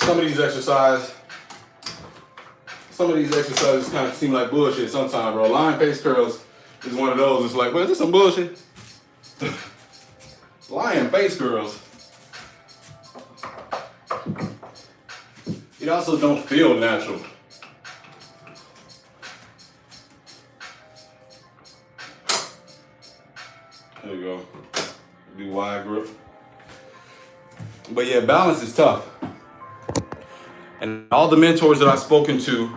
A: exercises kind of seem like bullshit sometimes, bro. Lion face curls is one of those. It's like, well, is this some bullshit? Lion face curls. It also don't feel natural. There we go. Do wide grip. But yeah, balance is tough. And all the mentors that I've spoken to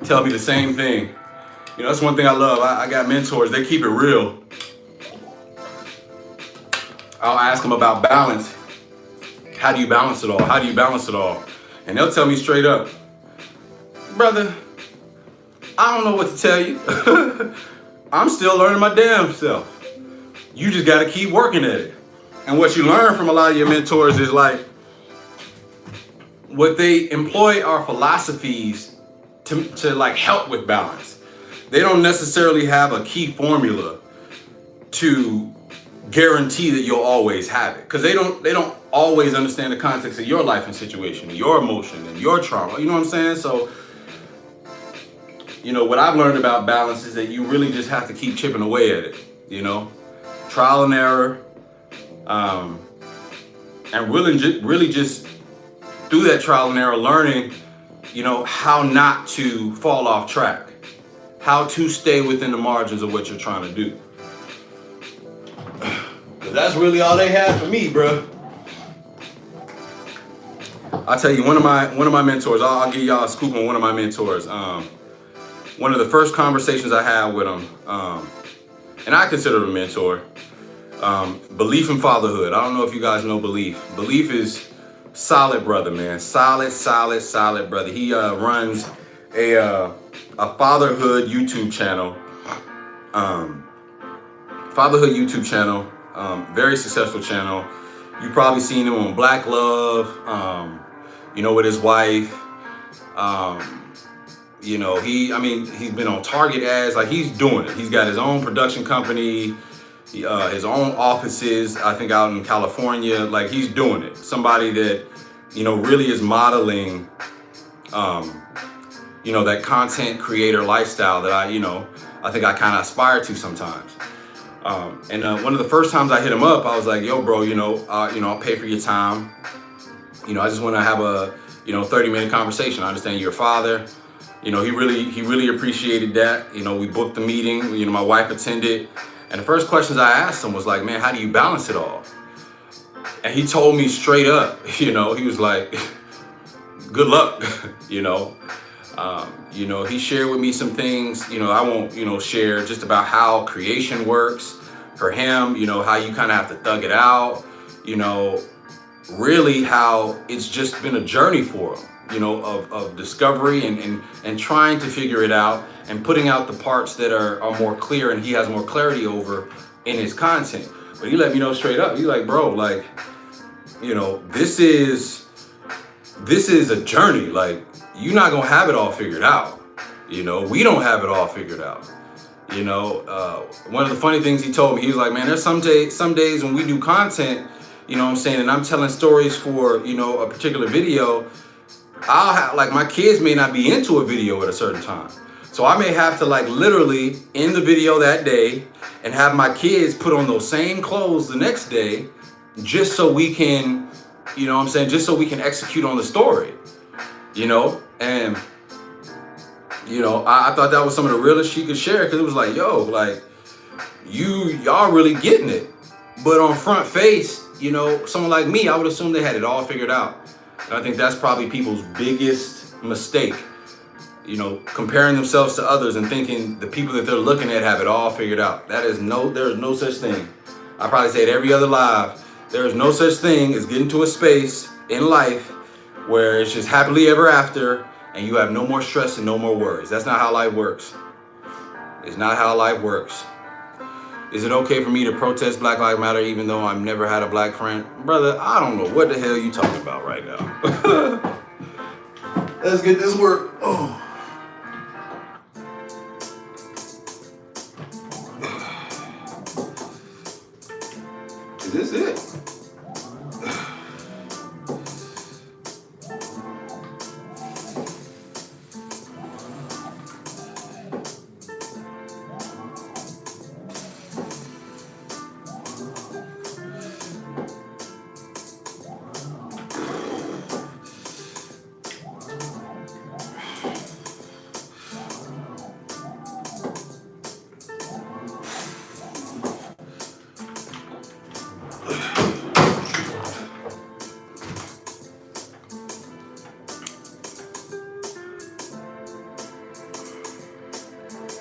A: tell me the same thing. You know, that's one thing I love. I got mentors, they keep it real. I'll ask them about balance. How do you balance it all? How do you balance it all? And they'll tell me straight up, brother, I don't know what to tell you. I'm still learning my damn self. You just got to keep working at it. And what you learn from a lot of your mentors is like, what they employ are philosophies to like help with balance. They don't necessarily have a key formula to guarantee that you'll always have it, because they don't always understand the context of your life and situation, your emotion and your trauma. You know what I'm saying? So, you know, what I've learned about balance is that you really just have to keep chipping away at it. You know, trial and error, and really just through that trial and error, learning, you know, how not to fall off track, how to stay within the margins of what you're trying to do. That's really all they had for me, bro. I'll tell you, one of my mentors, I'll give y'all a scoop on one of my mentors. One of the first conversations I had with him, and I consider him a mentor, Belief in Fatherhood. I don't know if you guys know Belief. Belief is solid brother, man. Solid brother. He runs a fatherhood YouTube channel. Very successful channel. You've probably seen him on Black Love, you know, with his wife. You know, he's been on Target ads. Like, he's doing it. He's got his own production company, his own offices, I think out in California. Like, he's doing it. Somebody that, you know, really is modeling, you know, that content creator lifestyle that I think I kind of aspire to sometimes. And one of the first times I hit him up, I was like, yo, bro, I'll pay for your time. You know, I just want to have a, 30-minute conversation. I understand you're a father. You know, he really appreciated that. You know, we booked the meeting, you know, my wife attended. And the first questions I asked him was like, man, how do you balance it all? And he told me straight up, he was like, good luck, he shared with me some things, I won't, share just about how creation works for him, how you kind of have to thug it out, really how it's just been a journey for him, of discovery and trying to figure it out and putting out the parts that are more clear and he has more clarity over in his content. But he let me know straight up. He's like, bro, like, this is a journey. Like, you're not gonna have it all figured out. We don't have it all figured out. You know, one of the funny things he told me, he was like, man, there's some days when we do content, you know what I'm saying, and I'm telling stories for, you know, a particular video, I'll have, like, my kids may not be into a video at a certain time. So I may have to, like, literally end the video that day and have my kids put on those same clothes the next day just so we can, you know what I'm saying, just so we can execute on the story, you know? And, you know, I thought that was some of the realest she could share, because it was like, yo, like, y'all really getting it. But on front face, you know, someone like me, I would assume they had it all figured out. And I think that's probably people's biggest mistake, you know, comparing themselves to others and thinking the people that they're looking at have it all figured out. There is no such thing. I probably say it every other live. There is no such thing as getting to a space in life where it's just happily ever after and you have no more stress and no more worries. That's not how life works. It's not how life works. Is it okay for me to protest Black Lives Matter even though I've never had a black friend? Brother, I don't know what the hell you talking about right now. Let's get this work. Oh. Is this it?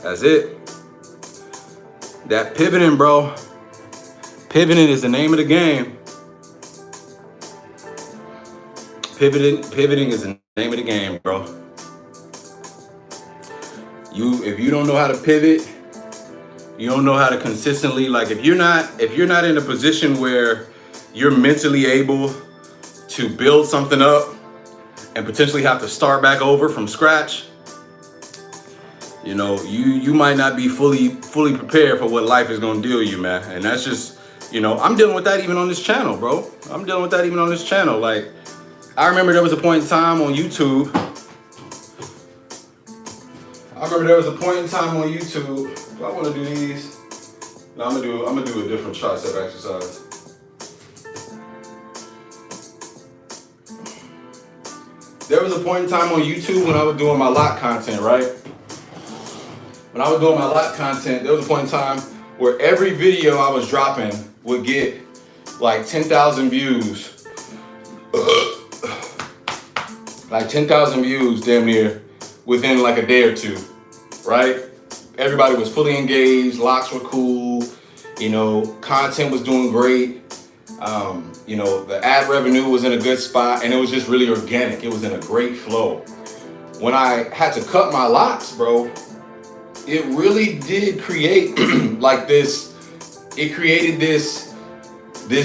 A: That's it. That pivoting, bro. Pivoting is the name of the game. Pivoting is the name of the game, bro. If you don't know how to pivot, you don't know how to consistently, like, if you're not in a position where you're mentally able to build something up and potentially have to start back over from scratch, you know, you might not be fully prepared for what life is gonna deal you, man. And that's just, you know, I'm dealing with that even on this channel, bro. I'm dealing with that even on this channel. Like, I remember there was a point in time on YouTube. Do I want to do these? No, I'm gonna do a different tricep exercise. There was a point in time on YouTube when I was doing my lock content, right? When I was doing my lock content, there was a point in time where every video I was dropping would get like 10,000 views. Like 10,000 views damn near within like a day or two, right? Everybody was fully engaged, locks were cool, you know, content was doing great. You know, the ad revenue was in a good spot and it was just really organic. It was in a great flow. When I had to cut my locks, bro, it really did create like this, it created this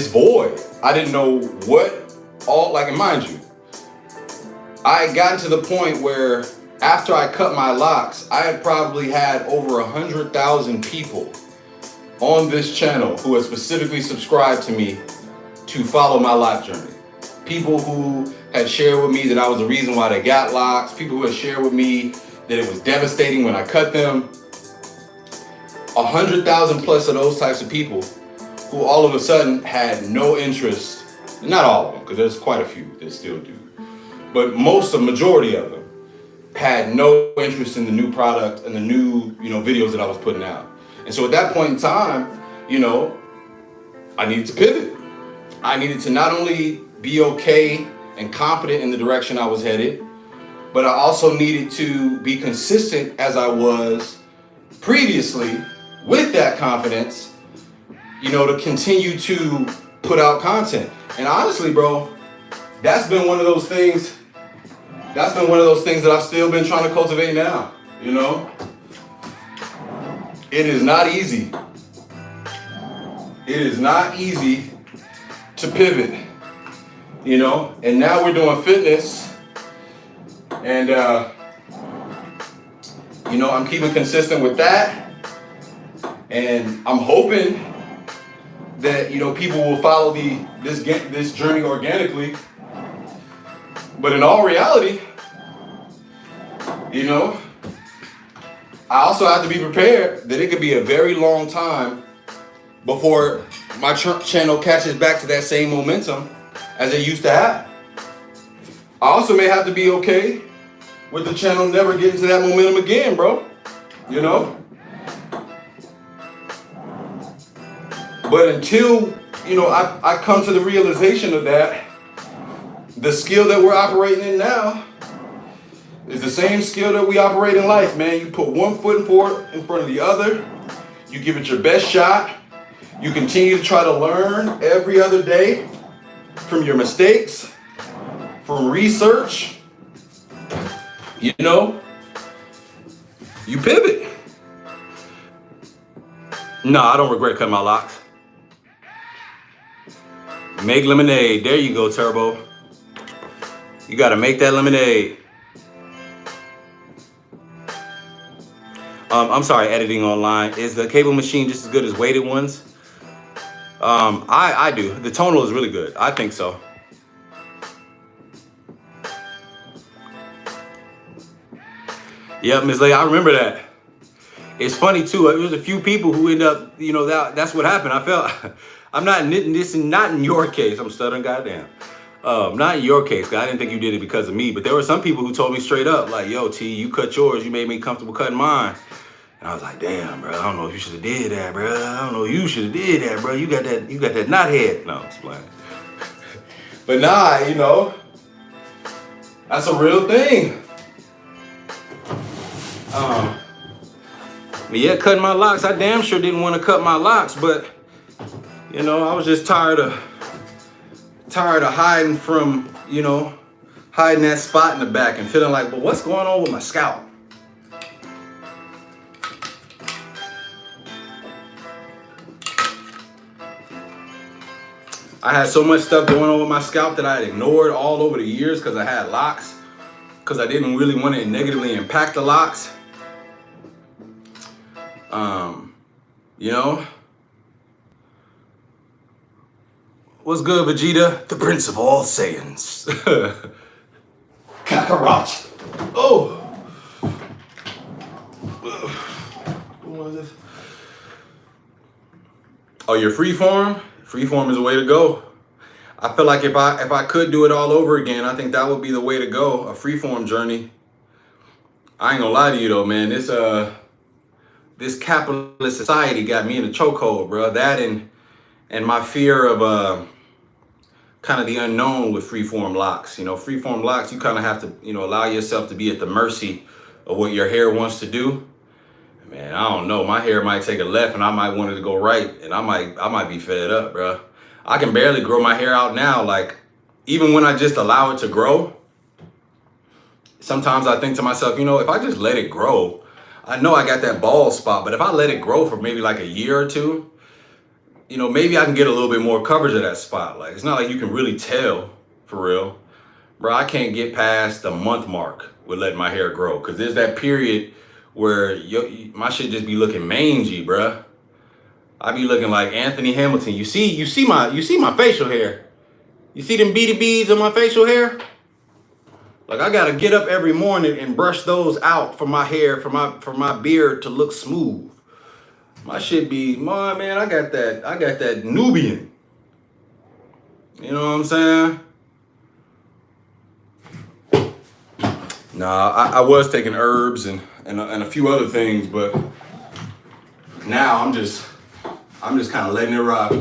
A: void. I didn't know what all, like, and mind you, I had gotten to the point where after I cut my locks, I had probably had over 100,000 people on this channel who had specifically subscribed to me to follow my lock journey. People who had shared with me that I was the reason why they got locks. People who had shared with me that it was devastating when I cut them. 100,000 plus of those types of people who all of a sudden had no interest. Not all of them, because there's quite a few that still do. But majority of them had no interest in the new product and the new, you know, videos that I was putting out. And so at that point in time, you know, I needed to pivot. I needed to not only be okay and confident in the direction I was headed, but I also needed to be consistent as I was previously with that confidence, you know, to continue to put out content. And honestly, bro, that's been one of those things that I've still been trying to cultivate now, you know? It is not easy. It is not easy to pivot, you know? And now we're doing fitness and, you know, I'm keeping consistent with that. And I'm hoping that, you know, people will follow this journey organically. But in all reality, you know, I also have to be prepared that it could be a very long time before my channel catches back to that same momentum as it used to have. I also may have to be okay with the channel never getting to that momentum again, bro. You know? But until, you know, I come to the realization of that, the skill that we're operating in now is the same skill that we operate in life, man. You put one foot forward in front of the other. You give it your best shot. You continue to try to learn every other day from your mistakes, from research. You know, you pivot. No, I don't regret cutting my locks. Make lemonade. There you go, Turbo. You got to make that lemonade. I'm sorry, editing online. Is the cable machine just as good as weighted ones? I do. The Tonal is really good. I think so. Yep, Ms. Lay, I remember that. It's funny too. There was a few people who end up, you know, that's what happened. I felt, I'm not, this is not in your case. I'm stuttering, goddamn. Not in your case, because I didn't think you did it because of me. But there were some people who told me straight up, like, yo, T, you cut yours. You made me comfortable cutting mine. And I was like, damn, bro, I don't know if you should have did that, bro. I don't know if you should have did that, bro. You got that knot head. No, I'm playing. But nah, you know, that's a real thing. But yeah, cutting my locks, I damn sure didn't want to cut my locks, but you know, I was just tired of hiding from, you know, hiding that spot in the back and feeling like, well, what's going on with my scalp? I had so much stuff going on with my scalp that I had ignored all over the years because I had locks, because I didn't really want to negatively impact the locks. You know, what's good, Vegeta? The Prince of all Saiyans. Kakarot. Oh. What was this? Oh, your freeform? Freeform is the way to go. I feel like if I could do it all over again, I think that would be the way to go. A freeform journey. I ain't gonna lie to you though, man. This capitalist society got me in a chokehold, bro. That and my fear of kind of the unknown with freeform locks. You know, freeform locks, you kind of have to, you know, allow yourself to be at the mercy of what your hair wants to do. Man, I don't know. My hair might take a left and I might want it to go right, and I might be fed up, bro. I can barely grow my hair out now. Like, even when I just allow it to grow, sometimes I think to myself, you know, if I just let it grow, I know I got that bald spot, but if I let it grow for maybe like a year or two, you know, maybe I can get a little bit more coverage of that spot. Like, it's not like you can really tell, for real. Bro, I can't get past the month mark with letting my hair grow, because there's that period where my shit just be looking mangy, bruh. I be looking like Anthony Hamilton. You see my facial hair. You see them beady beads on my facial hair? Like, I gotta get up every morning and brush those out for my hair, for my beard to look smooth. My shit be, man, I got that Nubian. You know what I'm saying? Nah, I was taking herbs and a few other things, but now I'm just kind of letting it rock.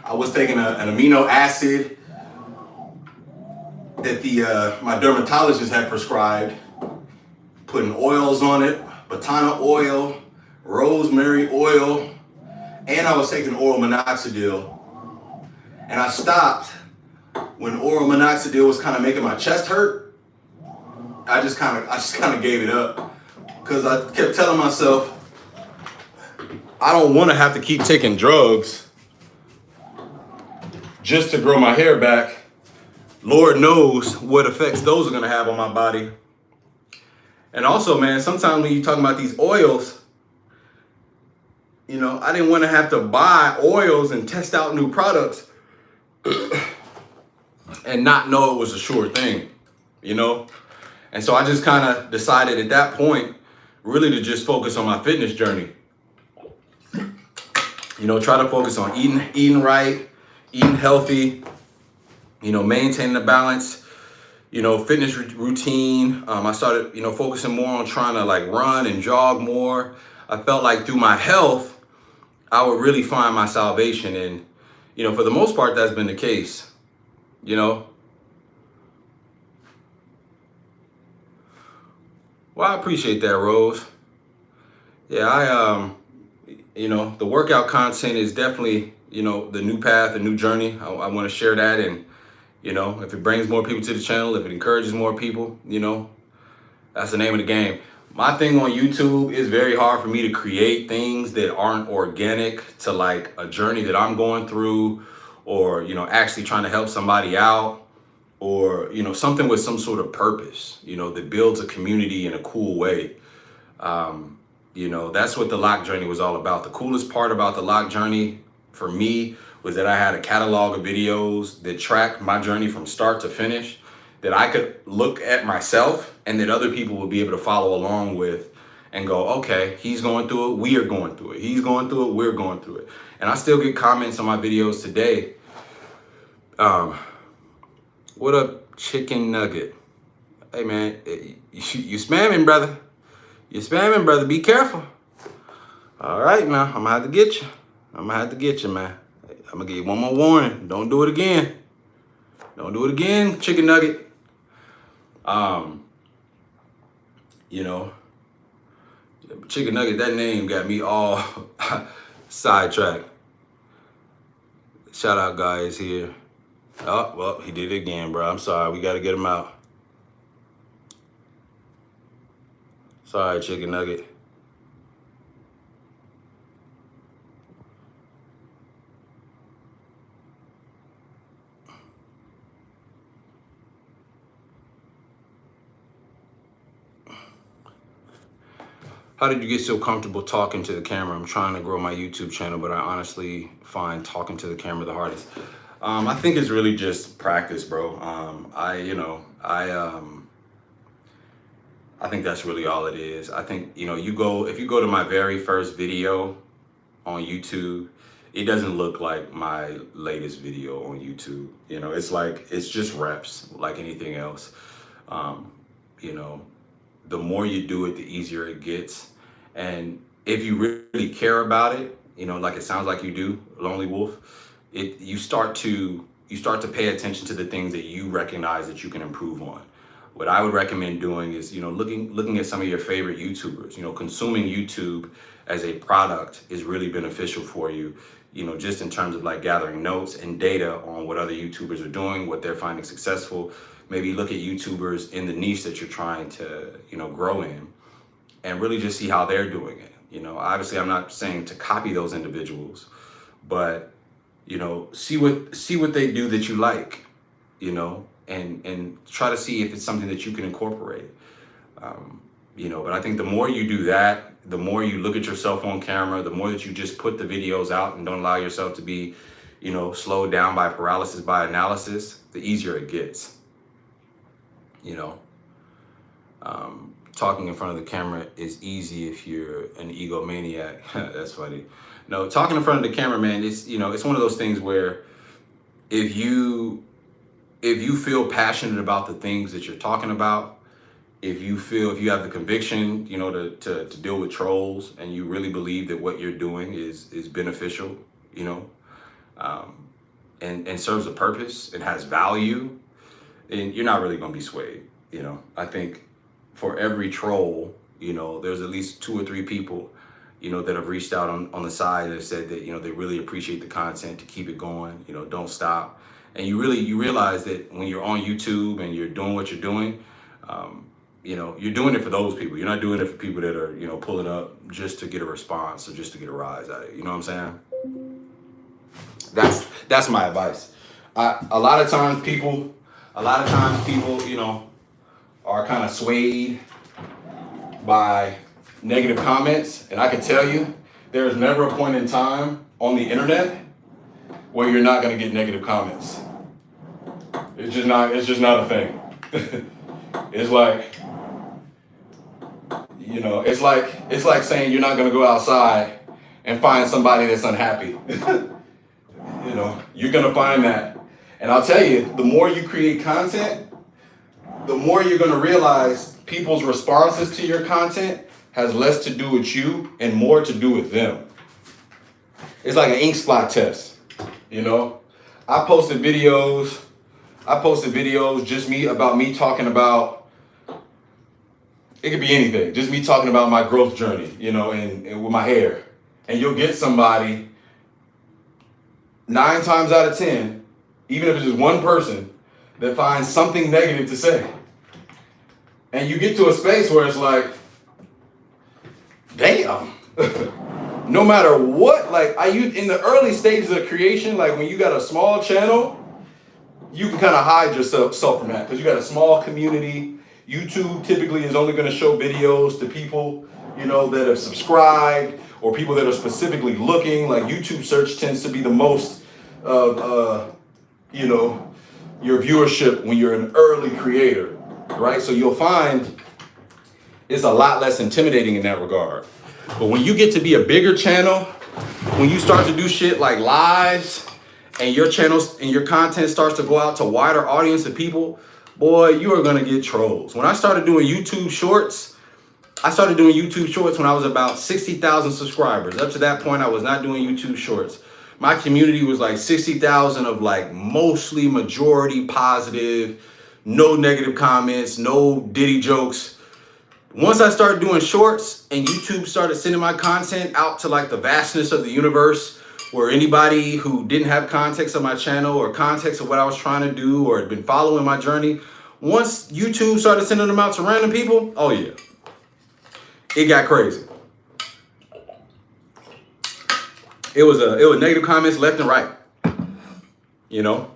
A: I was taking an amino acid that my dermatologist had prescribed, putting oils on it, batana oil, rosemary oil, and I was taking oral minoxidil. And I stopped when oral minoxidil was kind of making my chest hurt. I just kind of gave it up, because I kept telling myself, I don't want to have to keep taking drugs just to grow my hair back. Lord knows what effects those are going to have on my body. And also, man, sometimes when you talking about these oils, you know, I didn't want to have to buy oils and test out new products and not know it was a sure thing, you know? And so I just kind of decided at that point really to just focus on my fitness journey. You know, try to focus on eating right, eating healthy, you know, maintaining the balance, you know, fitness routine. I started, you know, focusing more on trying to like run and jog more. I felt like through my health, I would really find my salvation. And, you know, for the most part, that's been the case, you know. Well, I appreciate that, Rose. Yeah, you know, the workout content is definitely, you know, the new path, the new journey. I want to share that. And, you know, if it brings more people to the channel, if it encourages more people, you know, that's the name of the game. My thing on YouTube is very hard for me to create things that aren't organic to like a journey that I'm going through, or, you know, actually trying to help somebody out, or, you know, something with some sort of purpose, you know, that builds a community in a cool way. You know, that's what the lock journey was all about. The coolest part about the lock journey for me was that I had a catalog of videos that tracked my journey from start to finish, that I could look at myself and that other people would be able to follow along with and go, okay, he's going through it, we are going through it. He's going through it, we're going through it. And I still get comments on my videos today. What up, Chicken Nugget? Hey, man, you spamming, brother. You're spamming, brother. Be careful. All right, now. I'm going to have to get you. I'm going to have to get you, man. I'm going to give you one more warning. Don't do it again. Don't do it again, Chicken Nugget. You know, Chicken Nugget, that name got me all sidetracked. Shout out, guys, here. Oh, well, he did it again, bro. I'm sorry. We got to get him out. Sorry, Chicken Nugget. How did you get so comfortable talking to the camera? I'm trying to grow my YouTube channel, but I honestly find talking to the camera the hardest. I think it's really just practice, bro. I think that's really all it is. I think, you know, if you go to my very first video on YouTube, it doesn't look like my latest video on YouTube. You know, it's just reps like anything else. You know, the more you do it, the easier it gets. And if you really care about it, you know, like it sounds like you do, Lonely Wolf, you start to pay attention to the things that you recognize that you can improve on. What I would recommend doing is, you know, looking at some of your favorite YouTubers. You know, consuming YouTube as a product is really beneficial for you, you know, just in terms of like gathering notes and data on what other YouTubers are doing, what they're finding successful. Maybe look at YouTubers in the niche that you're trying to, you know, grow in, and really just see how they're doing it. You know, obviously I'm not saying to copy those individuals, but, you know, see what they do that you like, you know, and try to see if it's something that you can incorporate. You know, but I think the more you do that, the more you look at yourself on camera, the more that you just put the videos out and don't allow yourself to be, you know, slowed down by paralysis by analysis, the easier it gets. You know, talking in front of the camera is easy if you're an egomaniac. That's funny. No, talking in front of the camera, man, it's, you know, it's one of those things where if you feel passionate about the things that you're talking about, if you have the conviction, you know, to deal with trolls, and you really believe that what you're doing is beneficial, you know, and serves a purpose and has value, then you're not really going to be swayed. You know, I think for every troll, you know, there's at least 2 or 3 people, you know, that have reached out on the side and have said that, you know, they really appreciate the content, to keep it going, you know, don't stop. And you realize that when you're on YouTube and you're doing what you're doing, you know, you're doing it for those people. You're not doing it for people that are, you know, pulling up just to get a response or just to get a rise out of it. You know what I'm saying? That's my advice. A lot of times people, you know, are kind of swayed by negative comments. And I can tell you, there's never a point in time on the internet where you're not going to get negative comments. It's just not a thing. It's like, you know, it's like saying you're not going to go outside and find somebody that's unhappy. You know, you're going to find that. And I'll tell you, the more you create content, the more you're going to realize people's responses to your content has less to do with you and more to do with them. It's like an ink spot test, you know? I posted videos just about me talking about, it could be anything, just me talking about my growth journey, you know, and with my hair. And you'll get somebody 9 times out of 10, even if it's just one person, that finds something negative to say. And you get to a space where it's like, damn. No matter what, like in the early stages of creation, like when you got a small channel, you can kind of hide yourself from that because you got a small community. YouTube typically is only going to show videos to people, you know, that have subscribed or people that are specifically looking. Like YouTube search tends to be the most of, you know, your viewership when you're an early creator, right? So you'll find it's a lot less intimidating in that regard. But when you get to be a bigger channel, when you start to do shit like lives and your channels and your content starts to go out to wider audience of people, boy, you are gonna get trolls. When I started doing YouTube shorts, when I was about 60,000 subscribers. Up to that point, I was not doing YouTube shorts. My community was like 60,000 of like mostly majority positive, no negative comments, no diddy jokes. Once I started doing shorts and YouTube started sending my content out to like the vastness of the universe, where anybody who didn't have context of my channel or context of what I was trying to do or had been following my journey, once YouTube started sending them out to random people, oh yeah, it got crazy. It was negative comments left and right, you know?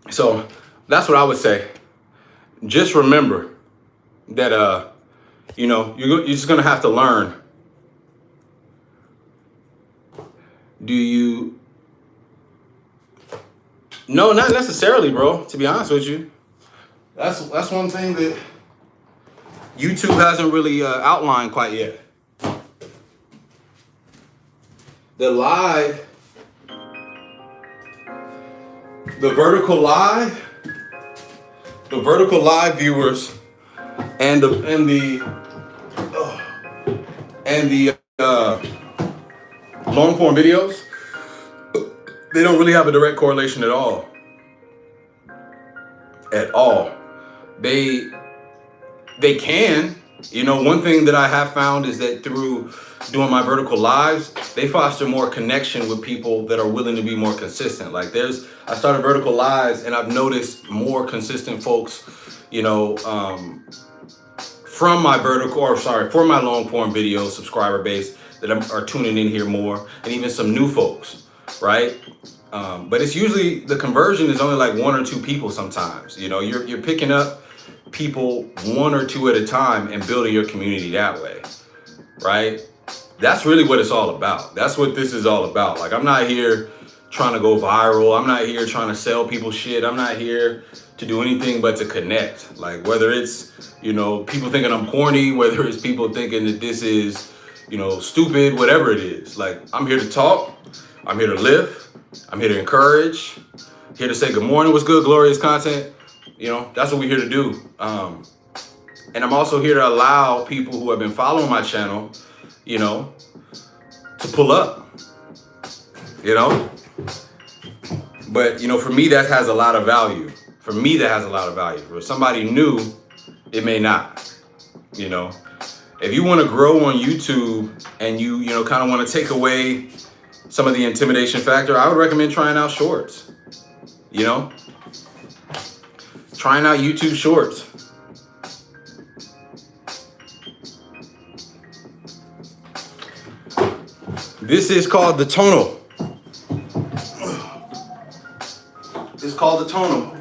A: So that's what I would say. Just remember that, you know, you're just going to have to learn. Do you? No, not necessarily, bro, to be honest with you. That's one thing that YouTube hasn't really outlined quite yet. The vertical live viewers and the long form videos, they don't really have a direct correlation at all. They can, you know, one thing that I have found is that through doing my vertical lives, they foster more connection with people that are willing to be more consistent. Like I started vertical lives and I've noticed more consistent folks, you know, from my long form video subscriber base that are tuning in here more, and even some new folks, right? But it's usually, the conversion is only like 1 or 2 people sometimes. You know, you're picking up people 1 or 2 at a time and building your community that way, right? That's really what it's all about. That's what this is all about. Like, I'm not here trying to go viral. I'm not here trying to sell people shit. I'm not here to do anything but to connect. Like, whether it's, you know, people thinking I'm corny, whether it's people thinking that this is, you know, stupid, whatever it is. Like, I'm here to talk. I'm here to lift. I'm here to encourage. Here to say good morning, what's good, glorious content. You know, that's what we're here to do. And I'm also here to allow people who have been following my channel, you know, to pull up, you know. But, you know, for me, that has a lot of value. For somebody new, it may not, you know. If you want to grow on YouTube and you know, kind of want to take away some of the intimidation factor, I would recommend trying out shorts, you know. Trying out YouTube shorts. This is called the Tonal. It's called the Tonal.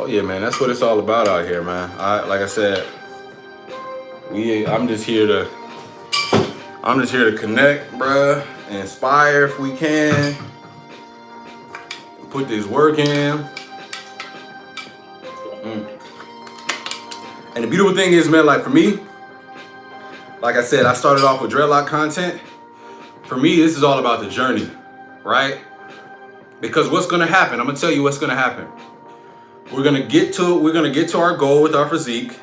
A: Oh yeah, man. That's what it's all about out here, man. Like I said, I'm just here to connect, bruh, and inspire if we can. Put this work in. And the beautiful thing is, man, like for me, like I said, I started off with dreadlock content. For me, this is all about the journey, right? Because what's gonna happen? I'm gonna tell you what's gonna happen. We're gonna get to our goal with our physique.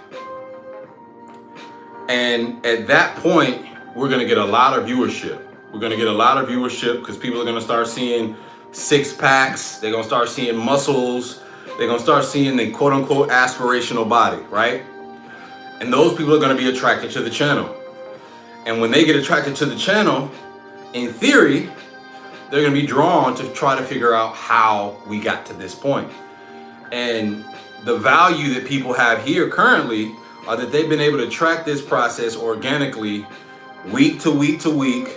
A: And at that point, we're gonna get a lot of viewership. We're gonna get a lot of viewership because people are gonna start seeing six packs. They're gonna start seeing muscles. They're gonna start seeing the quote unquote aspirational body, right? And those people are gonna be attracted to the channel. And when they get attracted to the channel, in theory, they're gonna be drawn to try to figure out how we got to this point. And the value that people have here currently are that they've been able to track this process organically, week to week to week,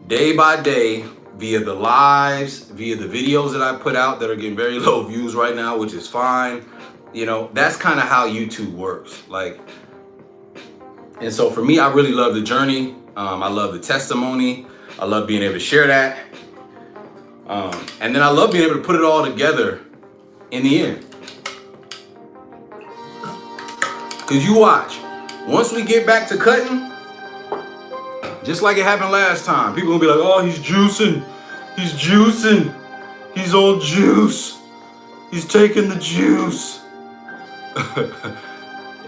A: day by day, via the lives, via the videos that I put out that are getting very low views right now, which is fine. You know, that's kind of how YouTube works. Like, and so for me, I really love the journey. I love the testimony. I love being able to share that. And then I love being able to put it all together in the end. Because you watch, once we get back to cutting, just like it happened last time, people gonna be like, oh, he's juicing. He's juicing. He's on juice. He's taking the juice.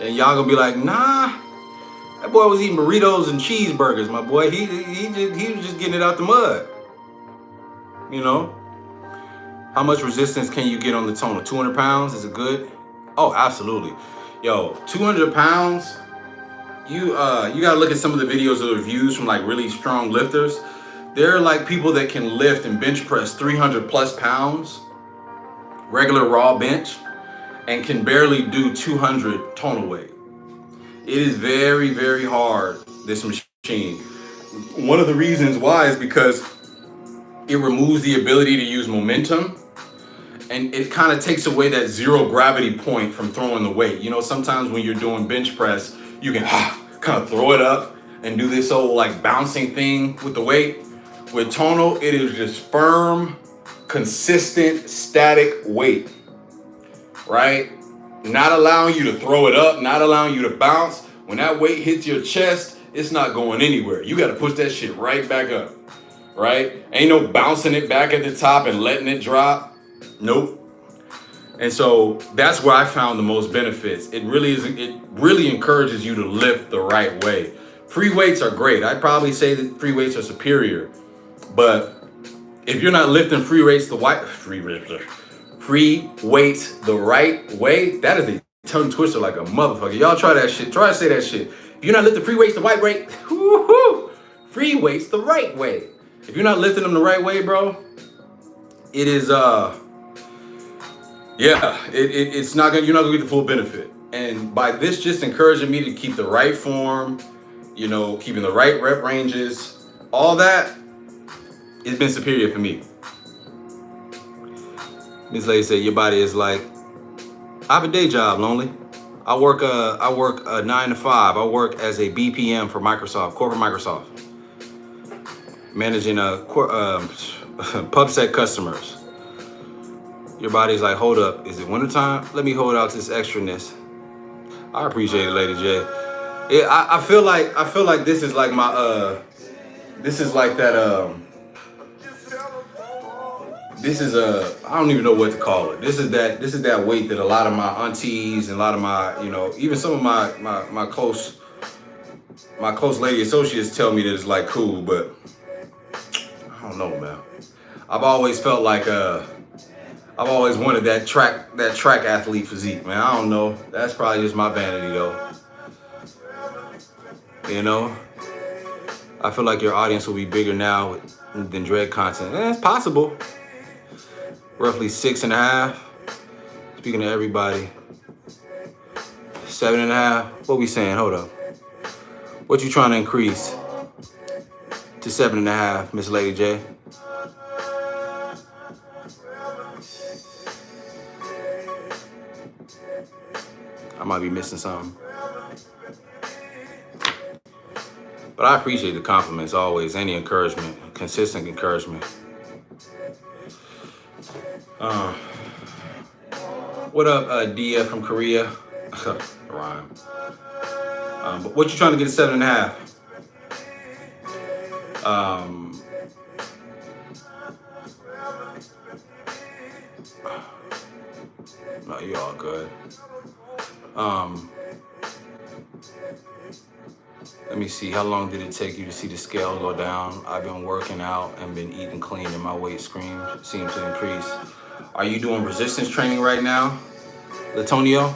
A: And y'all gonna be like, nah, that boy was eating burritos and cheeseburgers, my boy. He was just getting it out the mud. You know? How much resistance can you get on the tonal? 200 pounds, is it good? Oh, absolutely. Yo, 200 pounds, you gotta look at some of the videos of the reviews from like really strong lifters. There are like people that can lift and bench press 300 plus pounds, regular raw bench, and can barely do 200 tonal weight. It is very, very hard, this machine. One of the reasons why is because it removes the ability to use momentum. And it kind of takes away that zero gravity point from throwing the weight. You know, sometimes when you're doing bench press, you can kind of throw it up and do this old like bouncing thing with the weight. With tonal, it is just firm, consistent, static weight, right? Not allowing you to throw it up, not allowing you to bounce. When that weight hits your chest, it's not going anywhere. You got to push that shit right back up, right? Ain't no bouncing it back at the top and letting it drop. Nope. And so that's where I found the most benefits. It really encourages you to lift the right way. Free weights are great. I'd probably say that free weights are superior. But if you're not lifting free weights the right way, that is a tongue twister like a motherfucker. Y'all try that shit. Try to say that shit. If you're not lifting free weights the right way, free weights the right way. If you're not lifting them the right way, bro, it is it's not gonna, you're not gonna get the full benefit. And by this just encouraging me to keep the right form, you know, keeping the right rep ranges, all that, it's been superior for me. This lady said, your body is like, I have a day job, Lonely. I work a 9 to 5. I work as a BPM for Microsoft, corporate Microsoft, managing PubSec customers. Your body's like, hold up, is it wintertime? Let me hold out this extraness. I appreciate it, Lady J. Yeah, I feel like this is like my this is like that this is I don't even know what to call it. This is that weight that a lot of my aunties and a lot of my, you know, even some of my close lady associates tell me that it's like cool, but I don't know, man. I've always felt like I've always wanted that track athlete physique, man. I don't know. That's probably just my vanity, though. You know? I feel like your audience will be bigger now than dread content. It's possible. Roughly 6.5. Speaking to everybody. 7.5. What we saying? Hold up. What you trying to increase to 7.5, Miss Lady J? I might be missing something. But I appreciate the compliments always, any encouragement, consistent encouragement. Uh, what up, Dia from Korea? Rhyme. But what you trying to get at 7.5? No, you all good. Let me see. How long did it take you to see the scale go down? I've been working out and been eating clean, and my weight seems to increase. Are you doing resistance training right now, Latonio?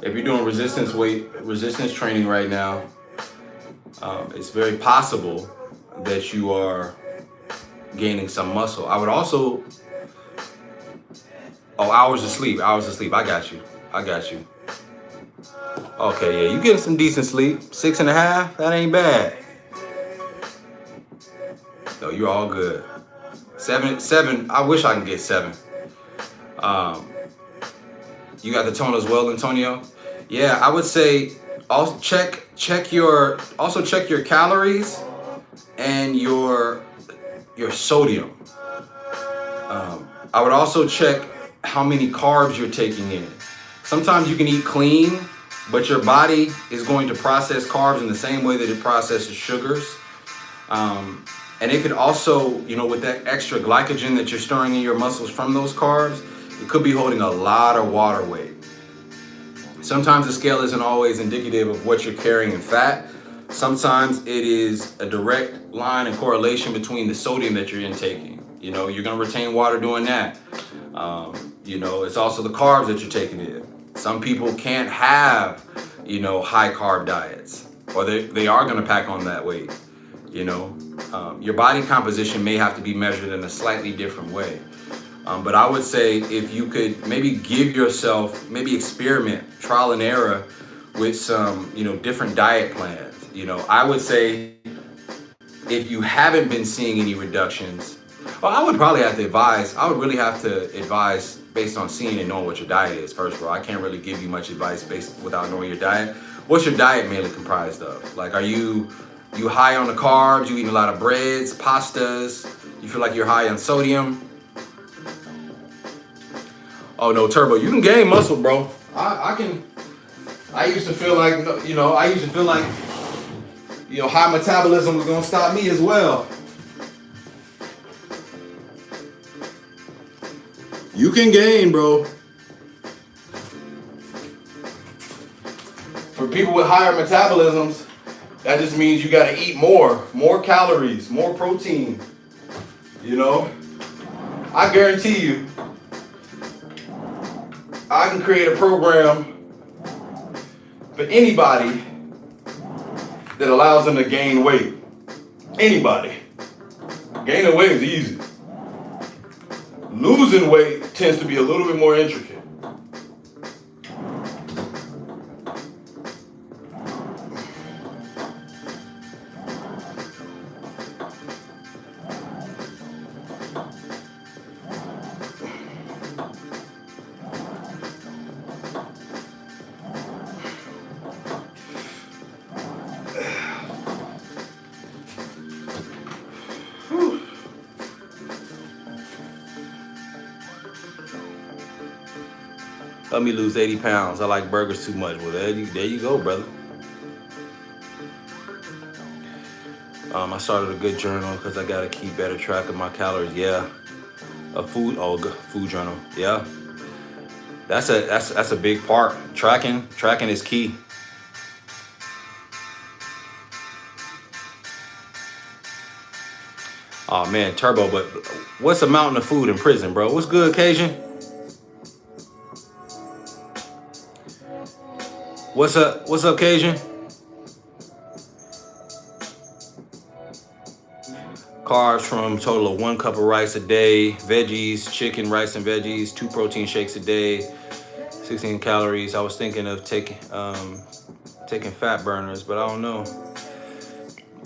A: If you're doing resistance training right now, it's very possible that you are gaining some muscle. I would also, hours of sleep. I got you. Okay, yeah, you getting some decent sleep. 6.5, that ain't bad. No, you're all good. 7, I wish I can get 7. You got the tone as well, Antonio? Yeah, I would say also check your calories and your sodium. I would also check how many carbs you're taking in. Sometimes you can eat clean, but your body is going to process carbs in the same way that it processes sugars. And it could also, with that extra glycogen that you're storing in your muscles from those carbs, it could be holding a lot of water weight. Sometimes the scale isn't always indicative of what you're carrying in fat. Sometimes it is a direct line and correlation between the sodium that you're intaking. You're going to retain water doing that. It's also the carbs that you're taking in. Some people can't have, high carb diets, or they are going to pack on that weight. Your body composition may have to be measured in a slightly different way. But I would say if you could maybe give yourself, maybe experiment, trial and error with some, different diet plans. I would say if you haven't been seeing any reductions, I would really have to advise based on seeing and knowing what your diet is first of all. I can't really give you much advice without knowing your diet. What's your diet mainly comprised of? Like, are you high on the carbs? You eating a lot of breads, pastas? You feel like you're high on sodium? Oh no, Turbo, you can gain muscle, bro. I used to feel like, high metabolism was gonna stop me as well. You can gain, bro. For people with higher metabolisms, that just means you gotta eat more calories, more protein. I guarantee you, I can create a program for anybody that allows them to gain weight. Anybody. Gaining weight is easy. Losing weight tends to be a little bit more intricate. Help me lose 80 pounds. I like burgers too much. Well, there you go, brother. I started a good journal because I gotta keep better track of my calories. Yeah, food journal. Yeah, that's a big part. Tracking is key. Oh man, Turbo, but what's a mountain of food in prison, bro? What's good, Cajun? What's up, Cajun? Carbs from a total of 1 cup of rice a day, veggies, chicken, rice and veggies, 2 protein shakes a day, 16 calories. I was thinking of taking fat burners, but I don't know.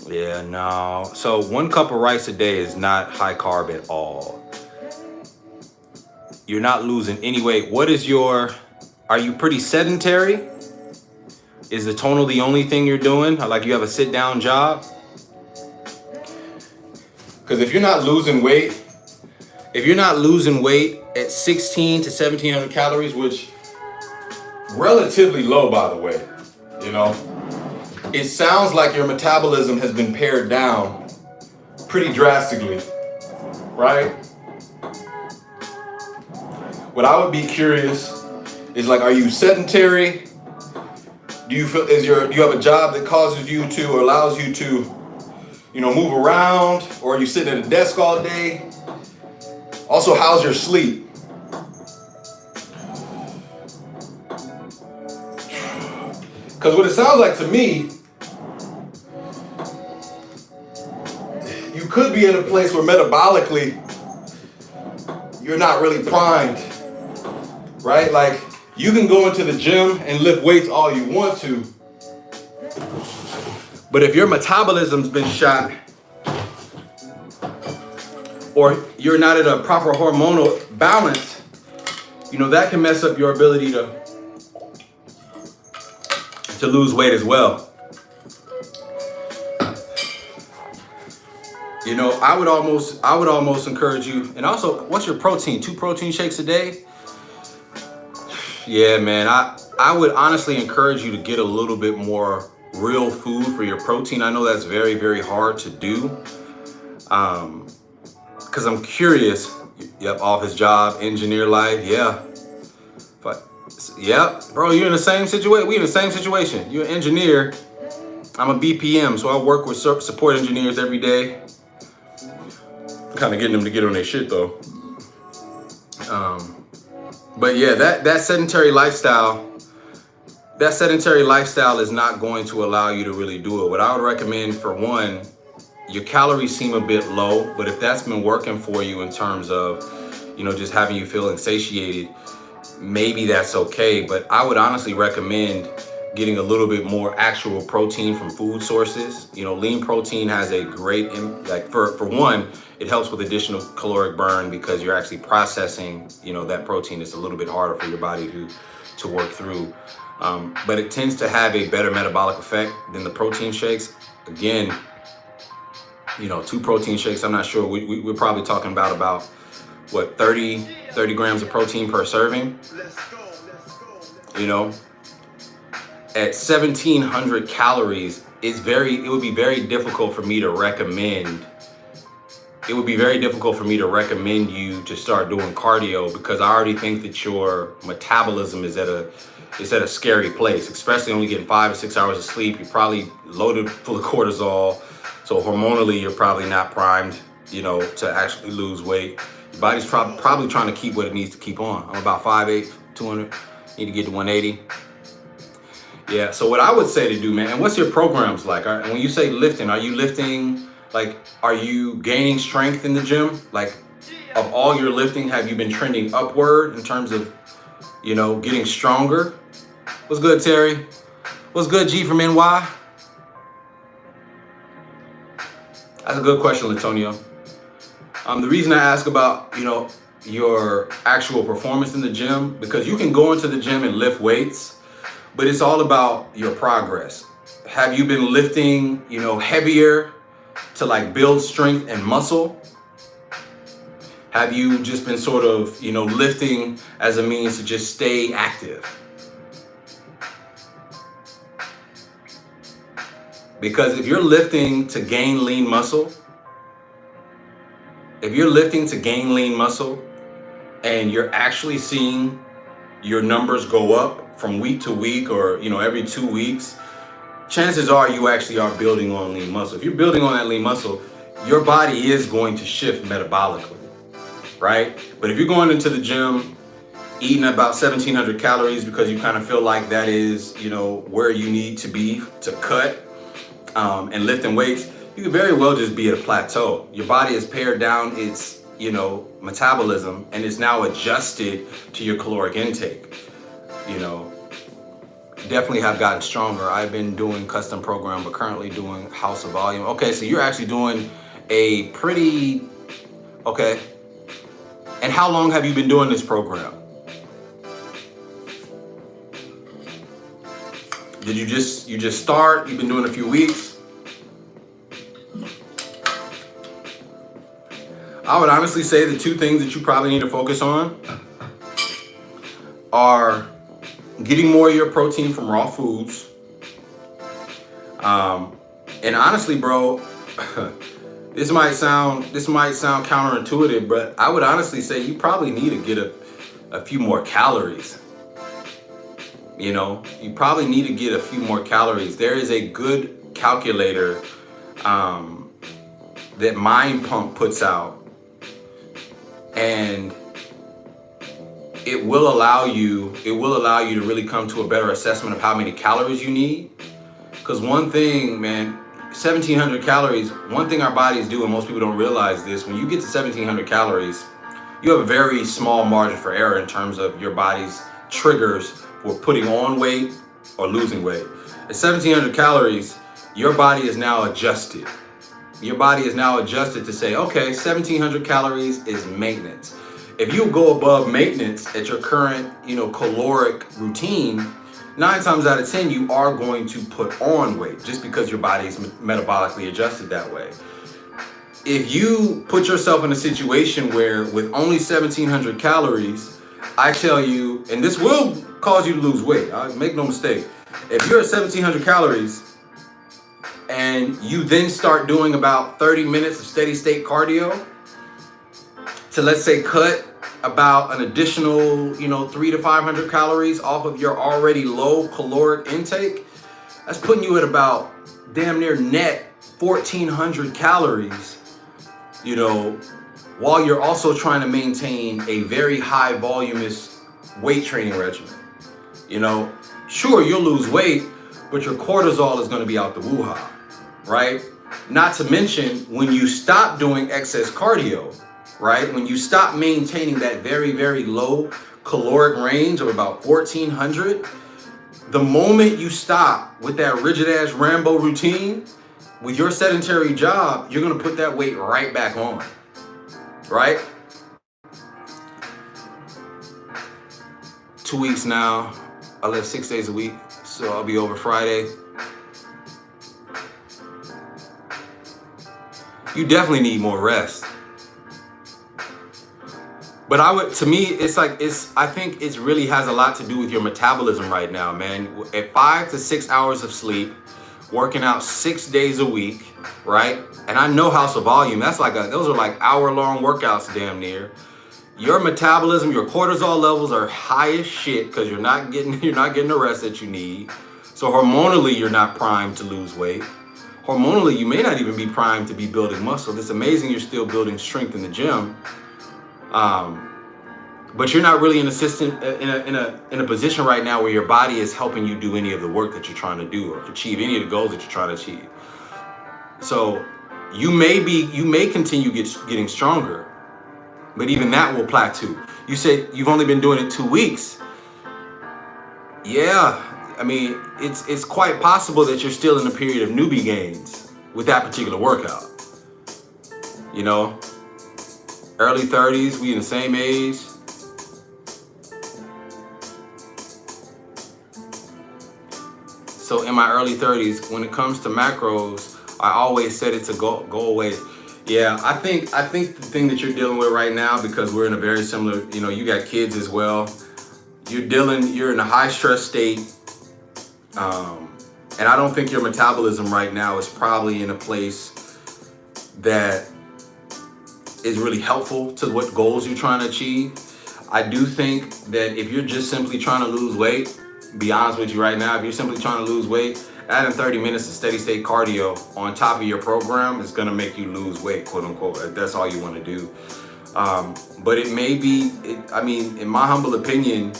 A: Yeah, no. So 1 cup of rice a day is not high carb at all. You're not losing any weight. What is your Are you pretty sedentary? Is the tonal the only thing you're doing? Like you have a sit down job? Because if you're not losing weight at 16 to 1700 calories, which relatively low, by the way, you know, it sounds like your metabolism has been pared down pretty drastically, right? What I would be curious is, like, are you sedentary? Do you have a job that causes you to, or allows you to, you know, move around, or are you sitting at a desk all day? Also, how's your sleep? Because what it sounds like to me, you could be in a place where metabolically you're not really primed, right? Like, you can go into the gym and lift weights all you want to, but if your metabolism's been shot, or you're not at a proper hormonal balance, you know, that can mess up your ability to lose weight as well. You know, I would almost encourage you. And also, what's your protein? 2 protein shakes a day? Yeah, man, I would honestly encourage you to get a little bit more real food for your protein. I know that's very, very hard to do. Because I'm curious. Yep, office job, engineer life, yeah. But, yep, bro, you're in the same situation. We in the same situation. You're an engineer. I'm a BPM, so I work with support engineers every day. Kind of getting them to get on their shit, though. But yeah, that sedentary lifestyle is not going to allow you to really do it. What I would recommend, for one, your calories seem a bit low, but if that's been working for you in terms of, you know, just having you feeling satiated, maybe that's okay. But I would honestly recommend getting a little bit more actual protein from food sources. You know, lean protein has a great, like, for one, it helps with additional caloric burn because you're actually processing, you know, that protein. It's a little bit harder for your body to work through. But it tends to have a better metabolic effect than the protein shakes. Again, you know, 2 protein shakes, I'm not sure. We're probably talking about what, 30 grams of protein per serving. You know, at 1700 calories, it would be very difficult for me to recommend. It would be very difficult for me to recommend you to start doing cardio, because I already think that your metabolism is at a scary place, especially only getting 5 or 6 hours of sleep. You're probably loaded full of cortisol. So hormonally, you're probably not primed, you know, to actually lose weight. Your body's probably trying to keep what it needs to keep on. I'm about 5'8", 200, need to get to 180. Yeah, so what I would say to do, man, and what's your programs like? And when you say lifting, are you lifting, like, are you gaining strength in the gym? Like, of all your lifting, have you been trending upward in terms of, you know, getting stronger? What's good, Terry? What's good, G from NY? That's a good question, Latonio. The reason I ask about, you know, your actual performance in the gym, because you can go into the gym and lift weights, but it's all about your progress. Have you been lifting, you know, heavier to, like, build strength and muscle? Have you just been sort of, you know, lifting as a means to just stay active? Because if you're lifting to gain lean muscle, and you're actually seeing your numbers go up from week to week, or, you know, every 2 weeks, chances are you actually are building on lean muscle. If you're building on that lean muscle, your body is going to shift metabolically, right? But if you're going into the gym eating about 1700 calories because you kind of feel like that is, you know, where you need to be to cut, and lifting weights, you could very well just be at a plateau. Your body has pared down its, you know, metabolism, and it's now adjusted to your caloric intake. You know, definitely have gotten stronger. I've been doing custom program, but currently doing house of volume. Okay, so you're actually doing a pretty, okay. And how long have you been doing this program? Did you just start? You've been doing it a few weeks? I would honestly say the two things that you probably need to focus on are getting more of your protein from raw foods. And honestly, bro, this might sound counterintuitive, but I would honestly say you probably need to get a few more calories. You know, you probably need to get a few more calories. There is a good calculator that Mind Pump puts out, and it will allow you to really come to a better assessment of how many calories you need. Because one thing, man, 1,700 calories, one thing our bodies do, and most people don't realize this, when you get to 1,700 calories, you have a very small margin for error in terms of your body's triggers for putting on weight or losing weight. At 1,700 calories, your body is now adjusted. Your body is now adjusted to say, okay, 1,700 calories is maintenance. If you go above maintenance at your current, caloric routine, 9 times out of 10, you are going to put on weight just because your body is metabolically adjusted that way. If you put yourself in a situation where with only 1,700 calories, I tell you, and this will cause you to lose weight, make no mistake. If you're at 1,700 calories and you then start doing about 30 minutes of steady state cardio to, let's say, cut about an additional, 300 to 500 calories off of your already low caloric intake, that's putting you at about damn near net 1,400 calories, while you're also trying to maintain a very high voluminous weight training regimen. Sure, you'll lose weight, but your cortisol is going to be out the woo-ha, right? Not to mention, when you stop doing excess cardio, right? When you stop maintaining that very, very low caloric range of about 1,400, the moment you stop with that rigid ass Rambo routine, with your sedentary job, you're gonna put that weight right back on, right? 2 weeks now, I live 6 days a week, so I'll be over Friday. You definitely need more rest. But I think it really has a lot to do with your metabolism right now, man. At 5 to 6 hours of sleep, working out 6 days a week, right? And I know House of Volume, those are like hour-long workouts damn near. Your metabolism, your cortisol levels are high as shit because you're not getting the rest that you need. So hormonally, you're not primed to lose weight. Hormonally, you may not even be primed to be building muscle. It's amazing you're still building strength in the gym. But you're not really in a position right now where your body is helping you do any of the work that you're trying to do or achieve any of the goals that you're trying to achieve. So you may continue getting stronger, but even that will plateau. You said you've only been doing it 2 weeks. Yeah, I mean, it's quite possible that you're still in a period of newbie gains with that particular workout. Early 30s, we in the same age. So in my early 30s, when it comes to macros, I always said it to go away. Yeah, I think the thing that you're dealing with right now, because we're in a very similar, you got kids as well. You're in a high stress state. And I don't think your metabolism right now is probably in a place that is really helpful to what goals you're trying to achieve. I do think that if you're just simply trying to lose weight, be honest with you right now, if you're simply trying to lose weight, adding 30 minutes of steady state cardio on top of your program is gonna make you lose weight, quote unquote, if that's all you wanna do. But it may be, in my humble opinion,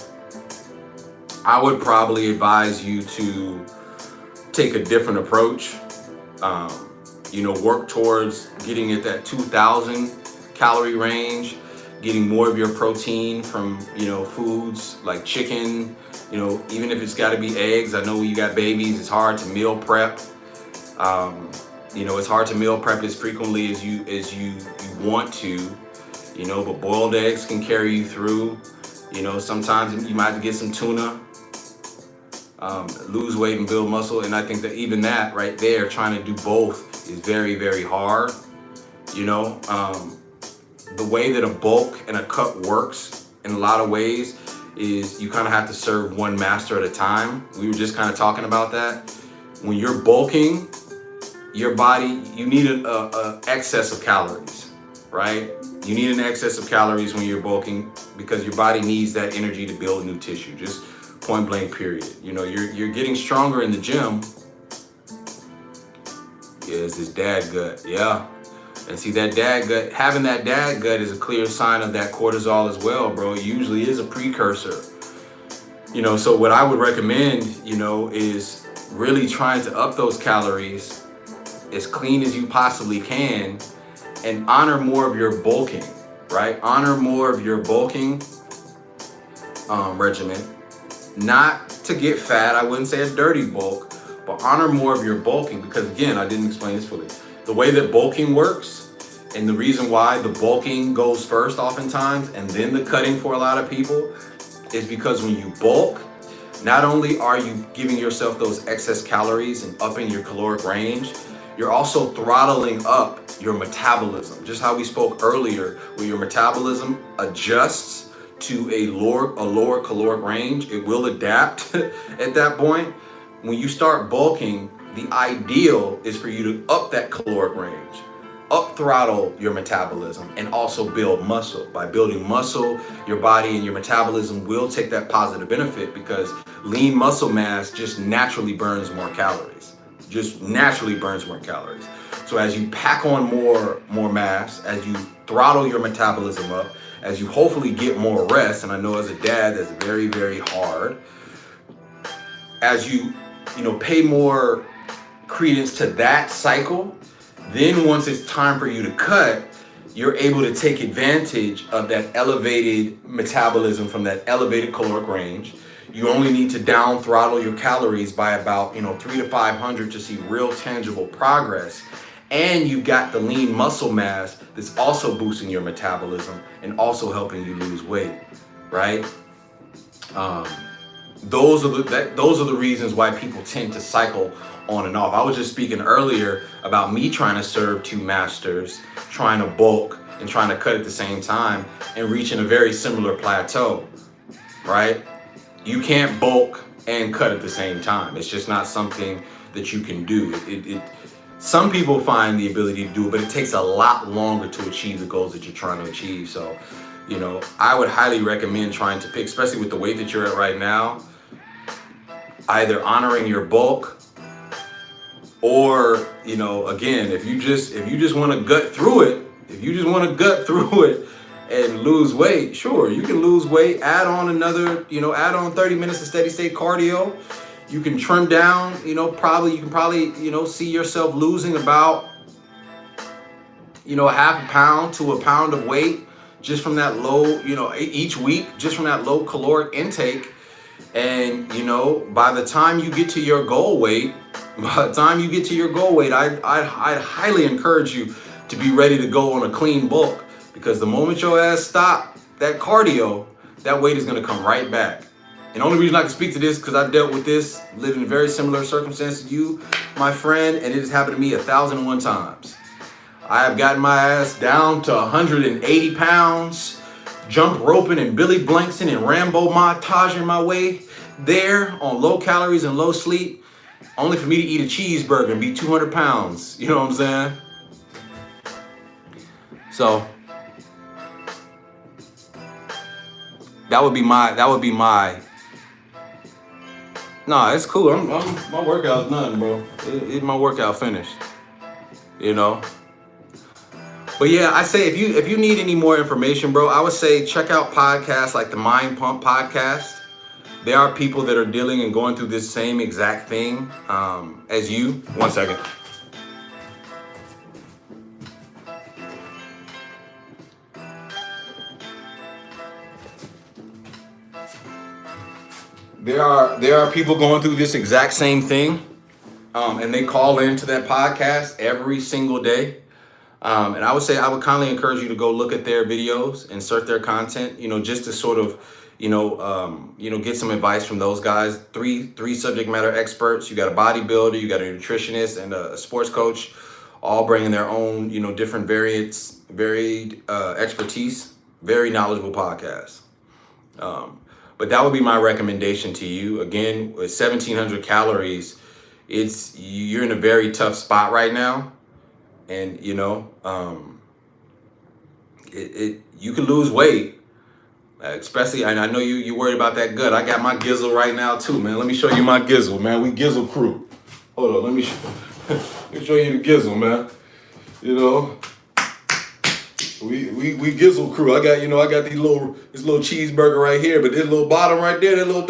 A: I would probably advise you to take a different approach. Work towards getting at that 2,000 calorie range, getting more of your protein from, foods like chicken, even if it's gotta be eggs. I know when you got babies, it's hard to meal prep. It's hard to meal prep as frequently as you want to, but boiled eggs can carry you through. Sometimes you might have to get some tuna. lose weight and build muscle. And I think that even that right there, trying to do both is very, very hard. You know, the way that a bulk and a cut works in a lot of ways is you kind of have to serve one master at a time. We were just kind of talking about that. When you're bulking, your body, you need a excess of calories, right? You need an excess of calories when you're bulking because your body needs that energy to build new tissue. Just point blank, period. You know, you're getting stronger in the gym. Yeah, it's this dad gut. Yeah. And see, that dad gut, having that dad gut is a clear sign of that cortisol as well, bro. It usually is a precursor. You know, so what I would recommend, you know, is really trying to up those calories as clean as you possibly can and honor more of your bulking, right? Honor more of your bulking regimen. Not to get fat, I wouldn't say a dirty bulk, but honor more of your bulking because, again, I didn't explain this fully. The way that bulking works and the reason why the bulking goes first oftentimes and then the cutting for a lot of people is because when you bulk, not only are you giving yourself those excess calories and upping your caloric range, you're also throttling up your metabolism. Just how we spoke earlier, when your metabolism adjusts to a lower caloric range, it will adapt at that point. When you start bulking, the ideal is for you to up that caloric range, up throttle your metabolism, and also build muscle. By building muscle, your body and your metabolism will take that positive benefit because lean muscle mass just naturally burns more calories. So as you pack on more mass, as you throttle your metabolism up, as you hopefully get more rest, and I know as a dad that's very, very hard, as you pay more credence to that cycle, then once it's time for you to cut, you're able to take advantage of that elevated metabolism from that elevated caloric range. You only need to down throttle your calories by about 300 to 500 to see real tangible progress. And you've got the lean muscle mass that's also boosting your metabolism and also helping you lose weight, right? Those are the reasons why people tend to cycle on and off. I was just speaking earlier about me trying to serve two masters, trying to bulk and trying to cut at the same time and reaching a very similar plateau, right? You can't bulk and cut at the same time. It's just not something that you can do. Some people find the ability to do it, but it takes a lot longer to achieve the goals that you're trying to achieve. So, I would highly recommend trying to pick, especially with the weight that you're at right now, either honoring your bulk or, again, if you just want to gut through it, and lose weight, sure, you can lose weight, add on 30 minutes of steady state cardio. You can trim down, you can probably see yourself losing about, a half a pound to a pound of weight just from that low, each week, just from that low caloric intake. And, by the time you get to your goal weight, I'd highly encourage you to be ready to go on a clean bulk, because the moment your ass stop that cardio, that weight is going to come right back. And the only reason I can speak to this because I've dealt with this, lived in very similar circumstances to you, my friend, and it has happened to me 1,001 times. I have gotten my ass down to 180 pounds, jump roping and Billy Blankston and Rambo montaging my way there on low calories and low sleep, only for me to eat a cheeseburger and be 200 pounds. You know what I'm saying? So that would be my. Nah, it's cool. My workout's done, bro. My workout finished. But yeah, I say if you need any more information, bro, I would say check out podcasts like the Mind Pump podcast. There are people that are dealing and going through this same exact thing as you. 1 second. There are people going through this exact same thing, and they call into that podcast every single day. And I would say I would kindly encourage you to go look at their videos and surf their content, just to sort of, get some advice from those guys. Three subject matter experts. You got a bodybuilder, you got a nutritionist, and a sports coach, all bringing their own, different varied expertise. Very knowledgeable podcast. But that would be my recommendation to you. Again, with 1,700 calories, you're in a very tough spot right now, and you can lose weight, especially. And I know you worried about that gut. I got my gizzle right now too, man. Let me show you my gizzle, man. We gizzle crew. Hold on, let me let me show you the gizzle, man. We gizzle crew. I got this little cheeseburger right here, but this little bottom right there, that little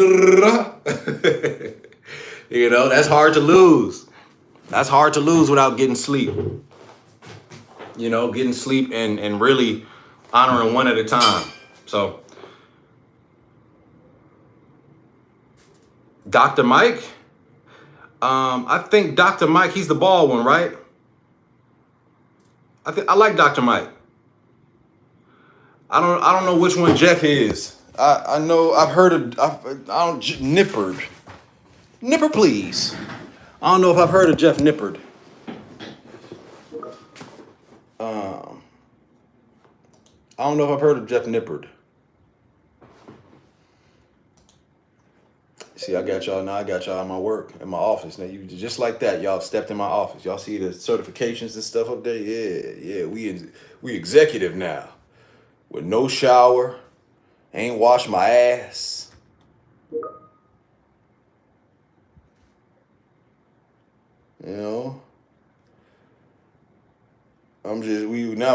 A: that's hard to lose. That's hard to lose without getting sleep. Getting sleep and really honoring one at a time. So Dr. Mike, I think Dr. Mike, he's the bald one, right? I like Dr. Mike. I don't know which one Jeff is. I know I've heard of Nippard. Nipper, please. I don't know if I've heard of Jeff Nippard. I don't know if I've heard of Jeff Nippard. See, I got y'all now. I got y'all in my work, in my office. Now, you just like that, y'all stepped in my office. Y'all see the certifications and stuff up there? Yeah. We executive now. With no shower, ain't washed my ass.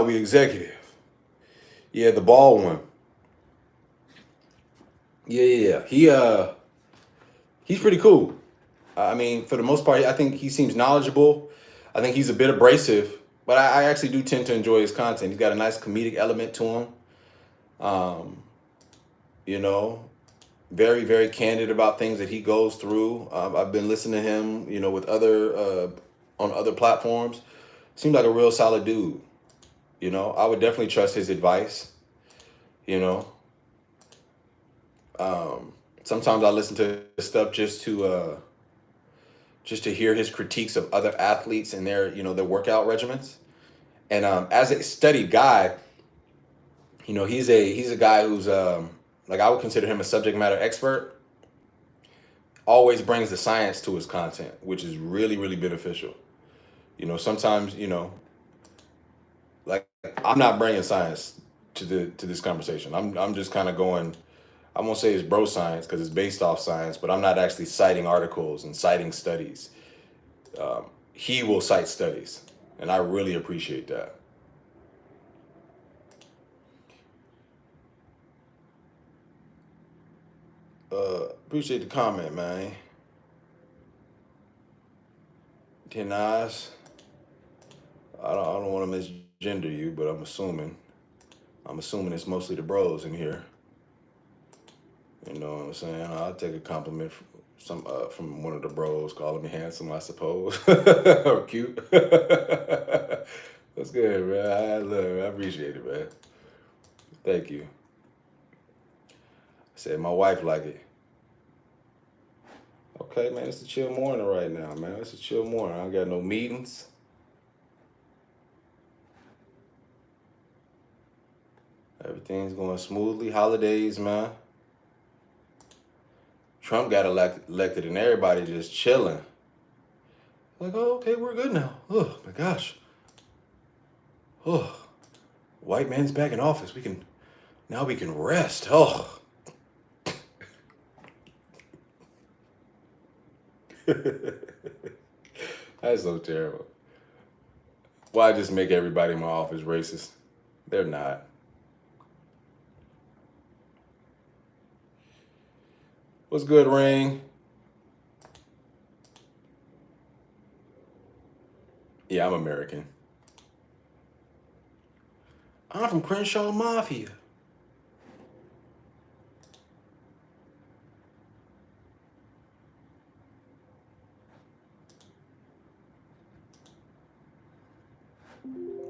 A: We executive. Yeah, the bald one. Yeah. He's pretty cool. I mean, for the most part, I think he seems knowledgeable. I think he's a bit abrasive, but I actually do tend to enjoy his content. He's got a nice comedic element to him. Very, very candid about things that he goes through. I've been listening to him, with on other platforms. Seems like a real solid dude. I would definitely trust his advice. Sometimes I listen to stuff just to hear his critiques of other athletes and their workout regimens. And as a studied guy, he's a guy who's like, I would consider him a subject matter expert. Always brings the science to his content, which is really, really beneficial. Sometimes, like, I'm not bringing science to this conversation. I'm just kind of going. I won't say it's bro science because it's based off science, but I'm not actually citing articles and citing studies. He will cite studies, and I really appreciate that. Appreciate the comment, man. Tenaz, I don't want to misgender you, but I'm assuming it's mostly the bros in here. You know what I'm saying? I'll take a compliment from one of the bros calling me handsome, I suppose, or cute. That's good, man. I appreciate it, man. Thank you. I said my wife like it. Okay, man, it's a chill morning right now, man. It's a chill morning. I don't got no meetings. Everything's going smoothly. Holidays, man. Trump got elected and everybody just chilling. Like, oh, okay, we're good now. Oh, my gosh. Oh, white man's back in office. Now we can rest. Oh. That's so terrible. Why just make everybody in my office racist? They're not. What's good, Rain? Yeah, I'm American. I'm from Crenshaw Mafia.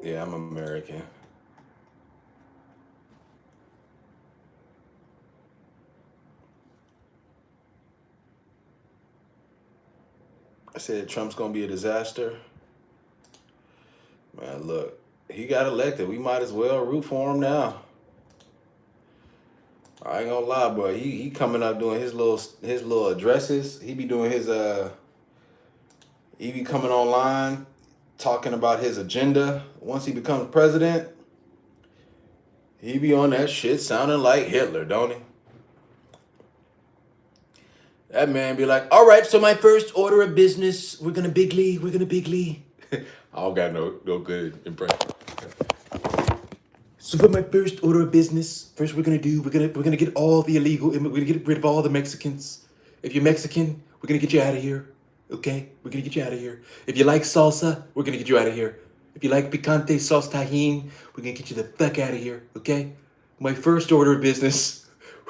A: Yeah, I'm American. I said Trump's gonna be a disaster. Man, look, he got elected. We might as well root for him now. I ain't gonna lie, bro. He coming up doing his little addresses. He be doing his. He be coming online talking about his agenda. Once he becomes president, he be on that shit sounding like Hitler, don't he? That man be like, all right, so my first order of business, we're gonna bigly. I don't got no good impression. So for my first order of business, first we're gonna get all the illegal, we're gonna get rid of all the Mexicans. If you're Mexican, we're gonna get you out of here. Okay? We're gonna get you out of here. If you like salsa, we're gonna get you out of here. If you like picante sauce tajin, we're gonna get you the fuck out of here. Okay? My first order of business,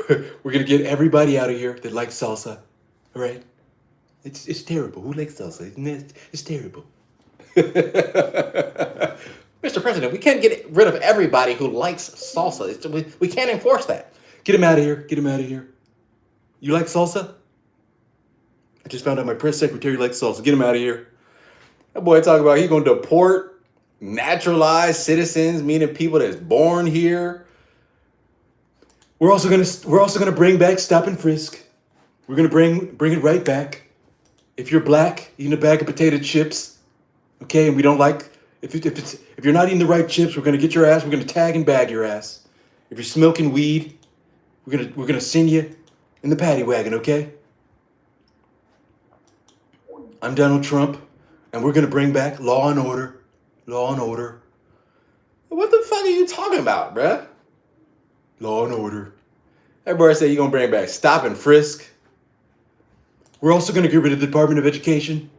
A: we're gonna get everybody out of here that likes salsa. All right? It's terrible. Who likes salsa? Isn't it? It's terrible. Mr. President, we can't get rid of everybody who likes salsa. We can't enforce that. Get him out of here. Get him out of here. You like salsa? I just found out my press secretary likes salsa. Get him out of here. That boy talking about he gonna deport naturalized citizens, meaning people that's born here. We're also gonna bring back stop and frisk. We're gonna bring it right back. If you're black, eating a bag of potato chips, okay, and we don't like if you're not eating the right chips, we're gonna get your ass. We're gonna tag and bag your ass. If you're smoking weed, we're gonna send you in the paddy wagon, okay? I'm Donald Trump, and we're gonna bring back law and order. Law and order. What the fuck are you talking about, bruh? Law and order. Everybody say you're gonna bring back stop and frisk. We're also gonna get rid of the Department of Education.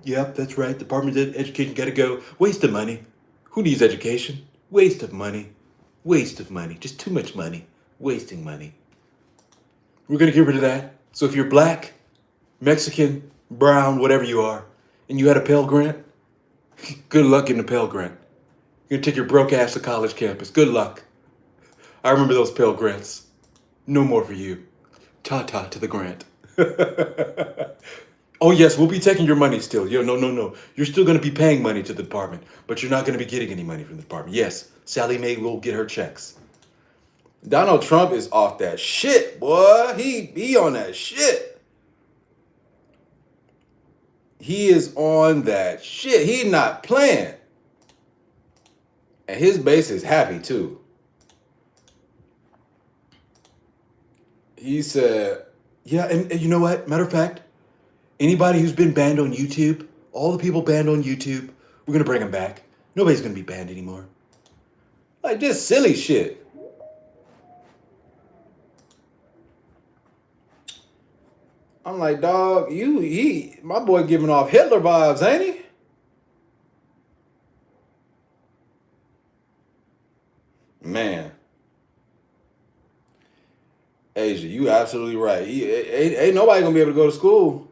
A: Yep, that's right. Department of Education gotta go. Waste of money. Who needs education? Waste of money. Waste of money. Just too much money. Wasting money. We're gonna get rid of that. So if you're black, Mexican, brown, whatever you are, and you had a Pell Grant, good luck getting a Pell Grant. You're gonna take your broke ass to college campus. Good luck. I remember those Pell Grants. No more for you. Ta-ta to the grant. Oh yes, we'll be taking your money still. No. You're still going to be paying money to the department, but you're not going to be getting any money from the department. Yes, Sally Mae will get her checks. Donald Trump is off that shit, boy. He on that shit. He is on that shit. He not playing. And his base is happy too. He said, yeah, and you know what? Matter of fact, anybody who's been banned on YouTube, all the people banned on YouTube, we're going to bring them back. Nobody's going to be banned anymore. Like, just silly shit. I'm like, dog, my boy giving off Hitler vibes, ain't he? Man. Asia, you absolutely right. Ain't nobody going to be able to go to school.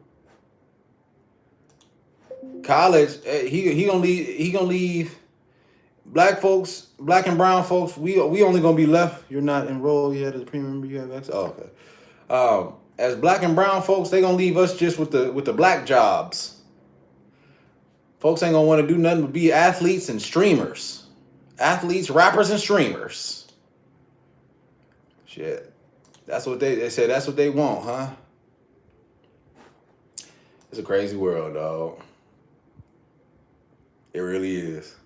A: College, he gonna leave black folks, black and brown folks. We only gonna be left. You're not enrolled yet as a premium member. You have access. Oh, okay. As black and brown folks, they gonna leave us just with the black jobs. Folks ain't gonna want to do nothing but be athletes and streamers, athletes, rappers, and streamers. Shit, that's what they said. That's what they want, huh? It's a crazy world, dog. It really is.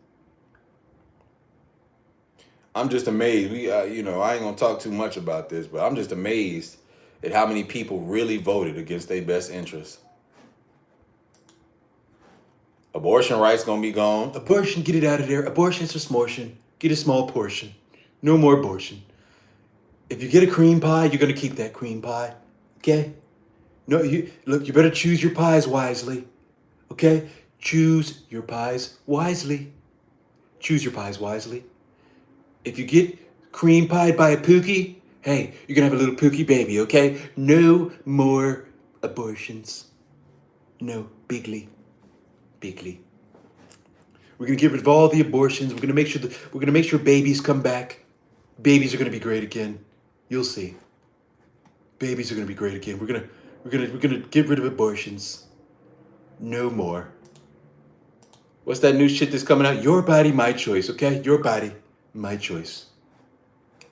A: I'm just amazed. I ain't gonna talk too much about this, but I'm just amazed at how many people really voted against their best interests. Abortion rights gonna be gone. Abortion, get it out of there. Abortion's a smortion. Get a small portion. No more abortion. If you get a cream pie, you're gonna keep that cream pie. Okay? No, you better choose your pies wisely. Okay? Choose your pies wisely. Choose your pies wisely. If you get cream pied by a pookie, hey, you're gonna have a little pookie baby, okay? No more abortions. No, bigly. We're
B: We're gonna get rid of all the abortions. We're gonna make sure babies come back. Babies are gonna be great again. You'll see. Babies are gonna be great again. We're gonna get rid of abortions. No more. What's that new shit that's coming out? Your body, my choice. Okay, your body, my choice.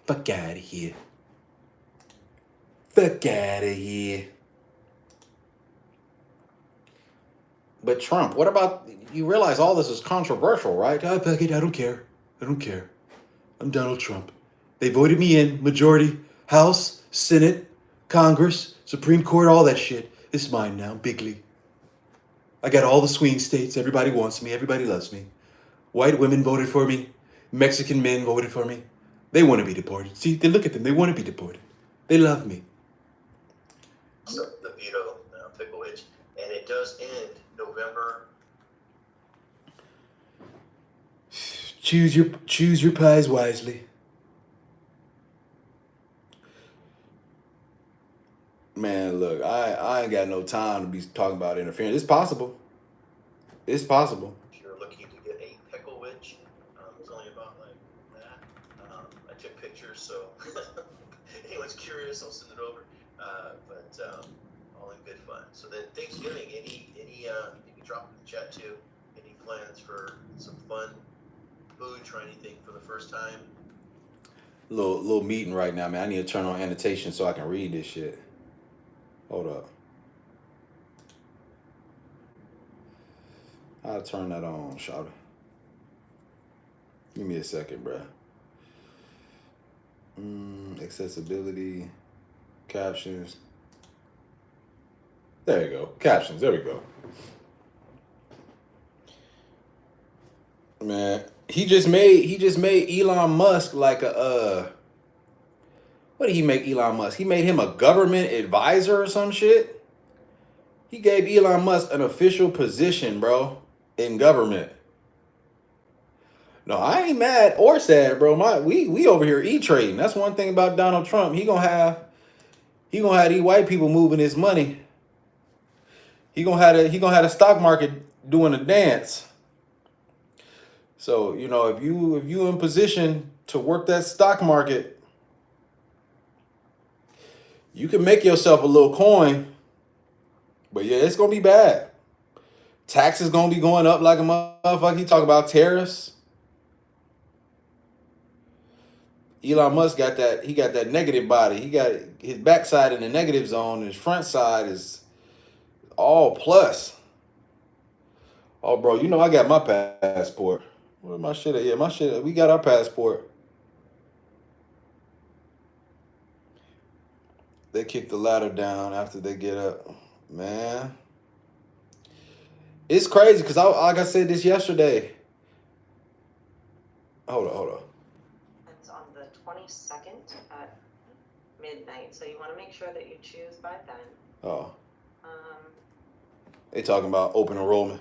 B: Fuck out of here. Fuck out of here. But Trump, what about, you realize all this is controversial, right? Oh, fuck it, I don't care. I don't care. I'm Donald Trump. They voted me in, majority, House, Senate, Congress, Supreme Court, all that shit. It's mine now, big league. I got all the swing states. Everybody wants me. Everybody loves me. White women voted for me. Mexican men voted for me. They want to be deported. See, they look at them. They want to be deported. They love me.
C: So the veto pickle witch, and it does end November.
B: Choose your pies wisely. Man, look, I ain't got no time to be talking about interference. It's possible. It's possible.
C: If you're looking to get a pickle witch, it's only about like that. I took pictures, so anyone's curious, I'll send it over. But all in good fun. So then Thanksgiving, any you can drop in the chat too. Any plans for some fun food? Try anything for the first time?
B: Little meeting right now, man. I need to turn on annotation so I can read this shit. Hold up. I'll turn that on, shawty. Give me a second, bruh. Accessibility, captions. There you go. Captions. There we go. Man, he just made Elon Musk like a what did he make Elon Musk? He made him a government advisor or some shit. He gave Elon Musk an official position, bro, in government. No, I ain't mad or sad, bro. We over here E-trading. That's one thing about Donald Trump. He gonna have these white people moving his money. He gonna have the stock market doing a dance. So, you know, if you in position to work that stock market, you can make yourself a little coin. But yeah, it's gonna be bad. Taxes gonna be going up like a motherfucker. He talk about tariffs. Elon Musk got that negative body. He got his backside in the negative zone, and his front side is all plus. Oh, bro, you know I got my passport. Where my shit at? Yeah, my shit. We got our passport. They kick the ladder down after they get up. Man. It's crazy because like I said this yesterday. Hold on.
D: It's on the 22nd at midnight, so you want to make sure that you choose by then.
B: Oh. They talking about open enrollment.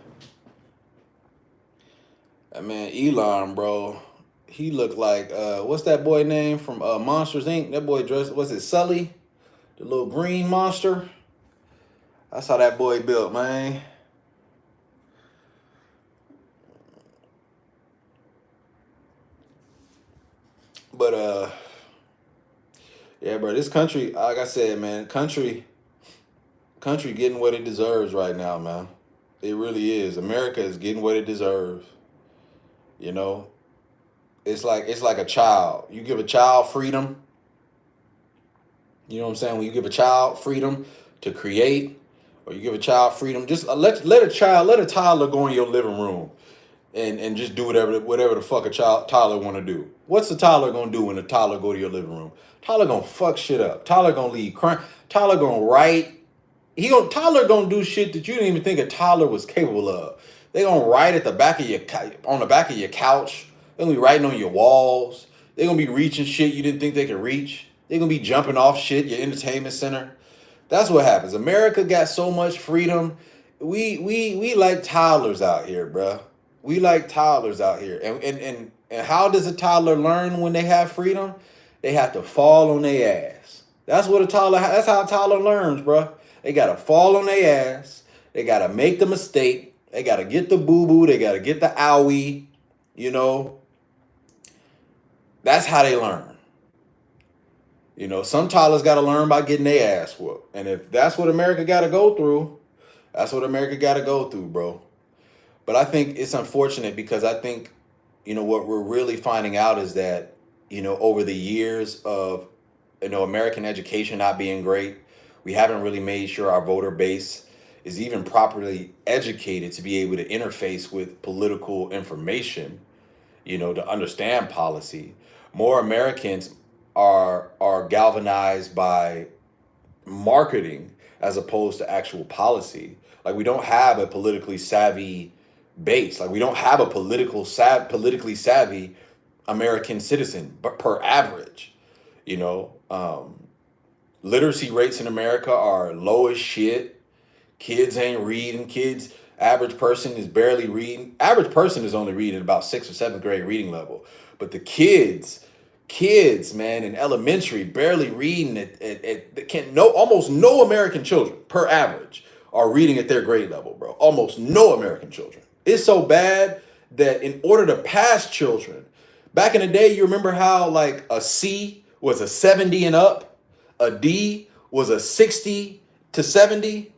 B: Man, Elon, bro, he looked like what's that boy name from Monsters Inc? That boy dressed, was it Sully, the little green monster? That's how that boy built, man. But yeah, bro, this country, like I said, man, country getting what it deserves right now, man. It really is. America is getting what it deserves. You know, it's like a child. You give a child freedom. You know what I'm saying? When you give a child freedom to create, or you give a child freedom, just let a toddler go in your living room and just do whatever the fuck a toddler want to do. What's the toddler gonna do when a toddler go to your living room? Toddler gonna fuck shit up. Toddler gonna leave crying. Toddler gonna write. Toddler gonna do shit that you didn't even think a toddler was capable of. They gonna write at the back of on the back of your couch. They gonna be writing on your walls. They gonna be reaching shit you didn't think they could reach. They gonna be jumping off shit, your entertainment center. That's what happens. America got so much freedom. We like toddlers out here, bruh. We like toddlers out here. And how does a toddler learn when they have freedom? They have to fall on their ass. That's how a toddler learns, bruh. They gotta fall on their ass. They gotta make the mistake. They gotta get the boo-boo, they gotta get the owie, you know. That's how they learn. You know, some toddlers gotta learn by getting their ass whooped. And if that's what America gotta go through, that's what America gotta go through, bro. But I think it's unfortunate because I think, you know, what we're really finding out is that, you know, over the years of, you know, American education not being great, we haven't really made sure our voter base is even properly educated to be able to interface with political information, you know, to understand policy. More Americans are galvanized by marketing as opposed to actual policy. Like we don't have a politically savvy base. Like we don't have a politically savvy American citizen, but per average, you know, literacy rates in America are low as shit. Kids ain't reading. Kids, average person is barely reading. Average person is only reading about 6th or 7th grade reading level, but the kids, man, in elementary, barely reading almost no American children per average are reading at their grade level, bro. Almost no American children. It's so bad that in order to pass children, back in the day, you remember how like a C was a 70 and up, a D was a 60 to 70,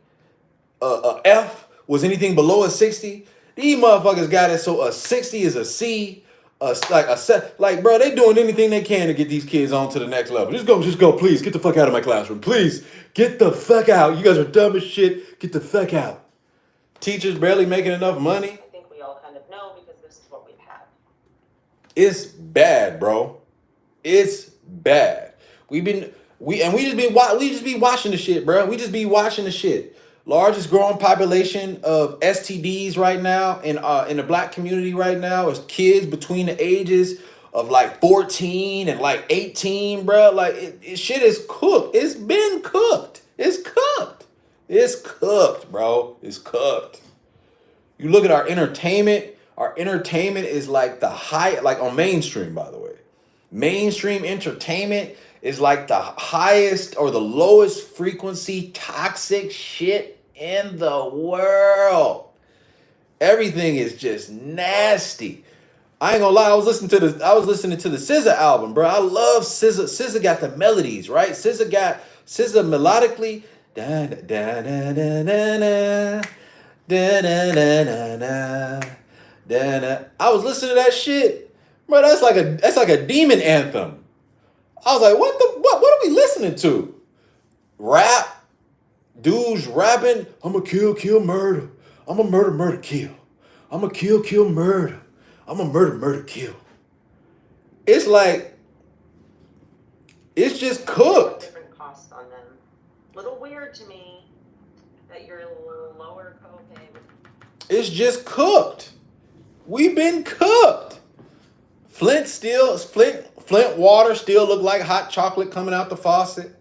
B: a F was anything below a 60. These motherfuckers got it so a 60 is a C, like bro, they doing anything they can to get these kids on to the next level. Just go, please get the fuck out of my classroom, please get the fuck out. You guys are dumb as shit. Get the fuck out. Teachers barely making enough money.
D: I think we all kind of know because this is what we've had.
B: It's bad, bro. It's bad. We just be watching the shit, bro. We just be watching the shit. Largest growing population of STDs right now in the black community right now is kids between the ages of like 14 and like 18, bro. Like it shit is cooked. It's been cooked. It's cooked. It's cooked, bro. It's cooked. You look at our entertainment. Our entertainment is like the high, like on mainstream, by the way. Mainstream entertainment is like the highest or the lowest frequency toxic shit in the world. Everything is just nasty. I ain't gonna lie, I was listening to the SZA album, bro. I love SZA. SZA got the melodies, right? SZA melodically. Da da da da da da da da da. I was listening to that shit, bro. That's like a demon anthem. I was like, what are we listening to? Rap, dudes rapping. I'm a kill, murder. I'm a murder, kill. I'm a kill, murder. I'm a murder, kill. It's like, it's just cooked.
D: Different costs on them. Little weird to me that your lower copay.
B: It's just cooked. We've been cooked. Flint water still look like hot chocolate coming out the faucet.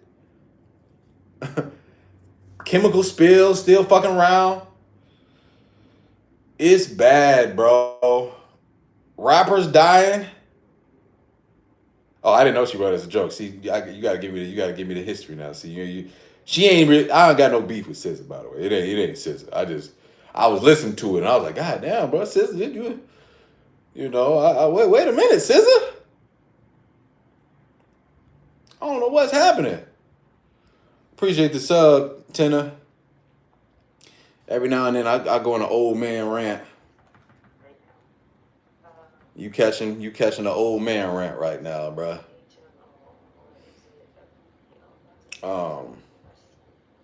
B: Chemical spills still fucking around. It's bad, bro. Rappers dying. Oh, I didn't know she wrote it as a joke. See, you gotta give me the history now. See, she ain't really. I don't got no beef with SZA, by the way. It ain't SZA. I was listening to it and I was like, God damn, bro, SZA, did you? You know, wait a minute, SZA. I don't know what's happening. Appreciate the sub, Tina. Every now and then I go on an old man rant. You catching the old man rant right now, bruh.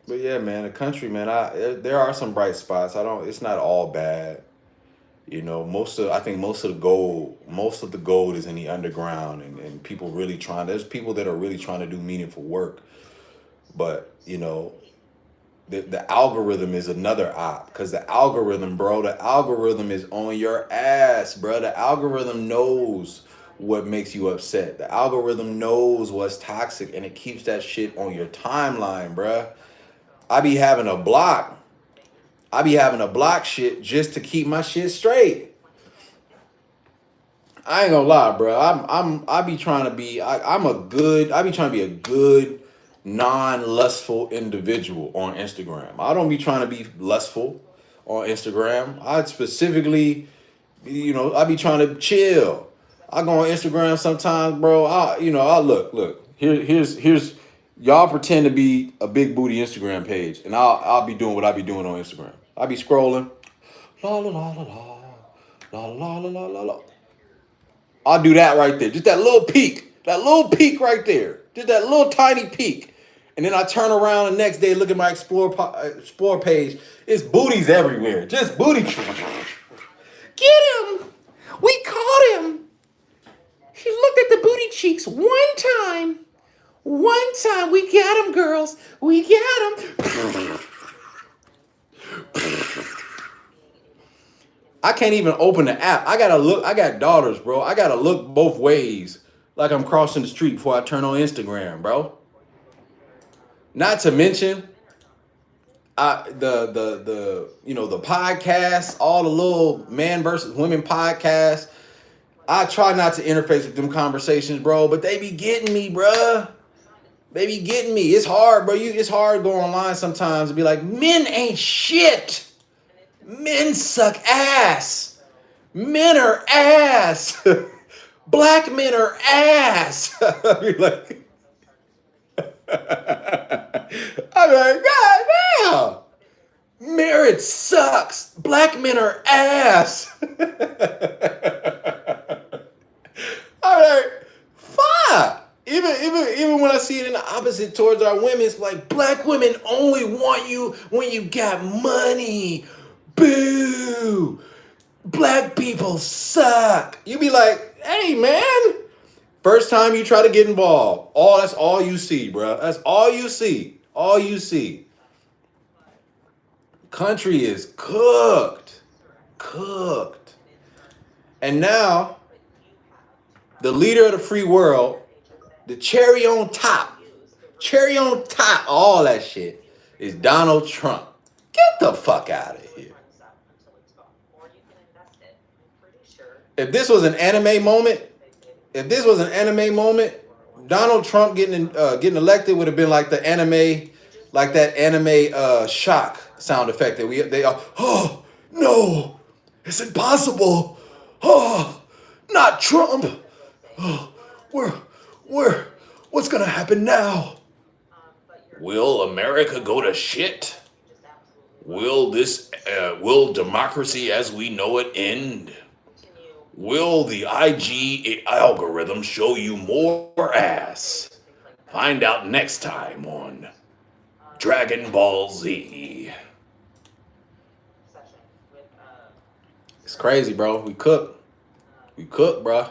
B: But yeah, man, the country, man, there are some bright spots. It's not all bad. You know, I think most of the gold is in the underground and people really there's people that are really trying to do meaningful work. But, you know, the algorithm is another op, because the algorithm is on your ass, bro. The algorithm knows what makes you upset. The algorithm knows what's toxic and it keeps that shit on your timeline, bro. I be having a block shit just to keep my shit straight. I ain't gonna lie, bro. I be trying to be a good non-lustful individual on Instagram. I don't be trying to be lustful on Instagram. I specifically, I be trying to chill. I go on Instagram sometimes, bro. I look. Here's y'all pretend to be a big booty Instagram page, and I'll be doing what I be doing on Instagram. I be scrolling, la la la la la la la la la la. I'll do that right there. Just that little peak. That little peak right there. Just that little tiny peak. And then I turn around the next day, look at my explore page. It's booties everywhere. Just booty. Get him. We caught him. He looked at the booty cheeks one time. One time. We got him, girls. We got him. I can't even open the app. I gotta look. I got daughters, bro. I gotta look both ways like I'm crossing the street before I turn on Instagram, bro. Not to mention, the podcasts, all the little man versus women podcasts. I try not to interface with them conversations, bro, but they be getting me, bruh. They be getting me. It's hard, bro. It's hard to go online sometimes and be like, men ain't shit. Men suck ass. Men are ass. Black men are ass. I be like, God damn. Marriage sucks. Black men are ass. I'm like, fuck. Even when I see it in the opposite towards our women, it's like black women only want you when you got money. Boo. Black people suck. You be like, hey man. First time you try to get involved. That's all you see, bro. That's all you see. All you see. Country is cooked. Cooked. And now, the leader of the free world, the cherry on top, all that shit, is Donald Trump. Get the fuck out of here. If this was an anime moment, Donald Trump getting elected would have been like the anime, like that anime shock sound effect that they all, oh no, it's impossible. Oh, not Trump. Oh, what's gonna happen now? Will America go to shit? Will democracy as we know it end? Will the IG algorithm show you more ass? Find out next time on Dragon Ball Z. It's crazy, bro. We cook, bro.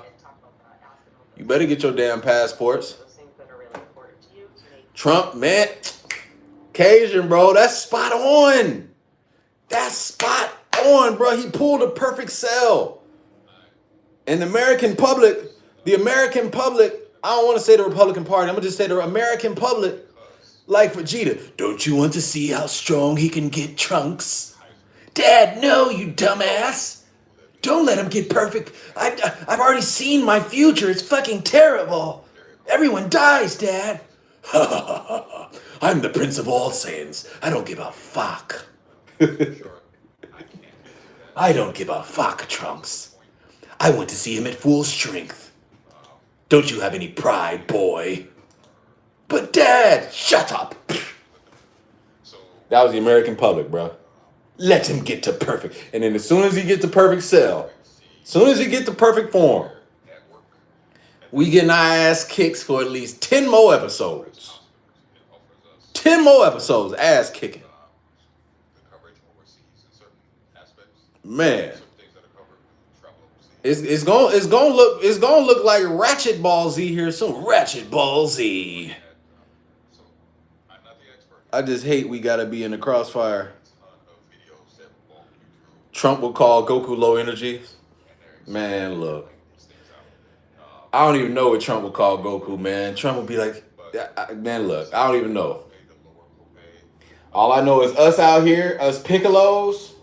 B: You better get your damn passports. Trump, man. Cajun, bro. That's spot on. That's spot on, bro. He pulled a perfect sell. And the American public, I don't want to say the Republican Party. I'm going to just say the American public, like Vegeta. Don't you want to see how strong he can get, Trunks? Dad, no, you dumbass. Don't let him get perfect. I've already seen my future. It's fucking terrible. Everyone dies, Dad. I'm the Prince of All Saiyans. I don't give a fuck. I don't give a fuck, Trunks. I went to see him at full strength. Don't you have any pride, boy? But Dad, shut up. That was the American public, bro. Let him get to perfect. And then as soon as he gets to perfect cell, as soon as he gets to perfect form, we getting our ass kicks for at least 10 more episodes. 10 more episodes, ass kicking. Man. It's gonna look like Ratchet Ball Z here soon. Ratchet Ball Z. I just hate we gotta be in the crossfire. Trump will call Goku low energy. Man, look. I don't even know what Trump would call Goku, man. Trump would be like, man, look, I don't even know. All I know is us out here, us Piccolos.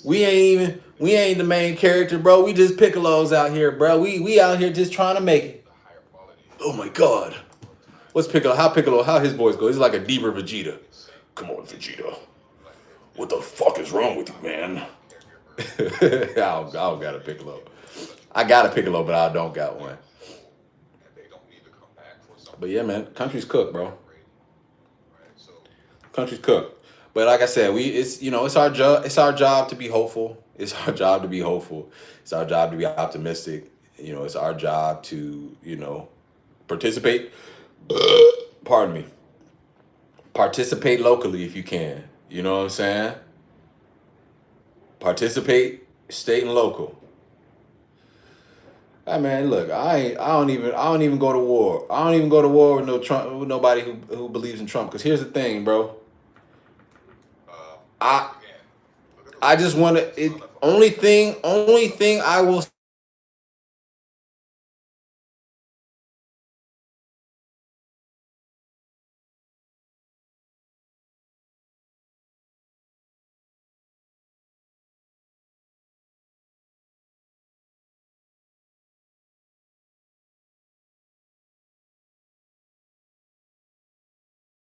B: We ain't the main character, bro. We just Piccolos out here, bro. We out here just trying to make it. Oh my God. What's Piccolo? How his voice goes? He's like a deeper Vegeta. Come on, Vegeta. What the fuck is wrong with you, man? I don't got a piccolo. I got a piccolo, but I don't got one. But yeah, man, country's cooked, bro. Country's cooked. But like I said, it's our job. It's our job to be hopeful. It's our job to be hopeful. It's our job to be optimistic. It's our job to participate. Pardon me. Participate locally if you can. You know what I'm saying? Participate state and local. Hey man, look, I don't even go to war. I don't even go to war with nobody who believes in Trump. Because here's the thing, bro. I just want to. Only thing I will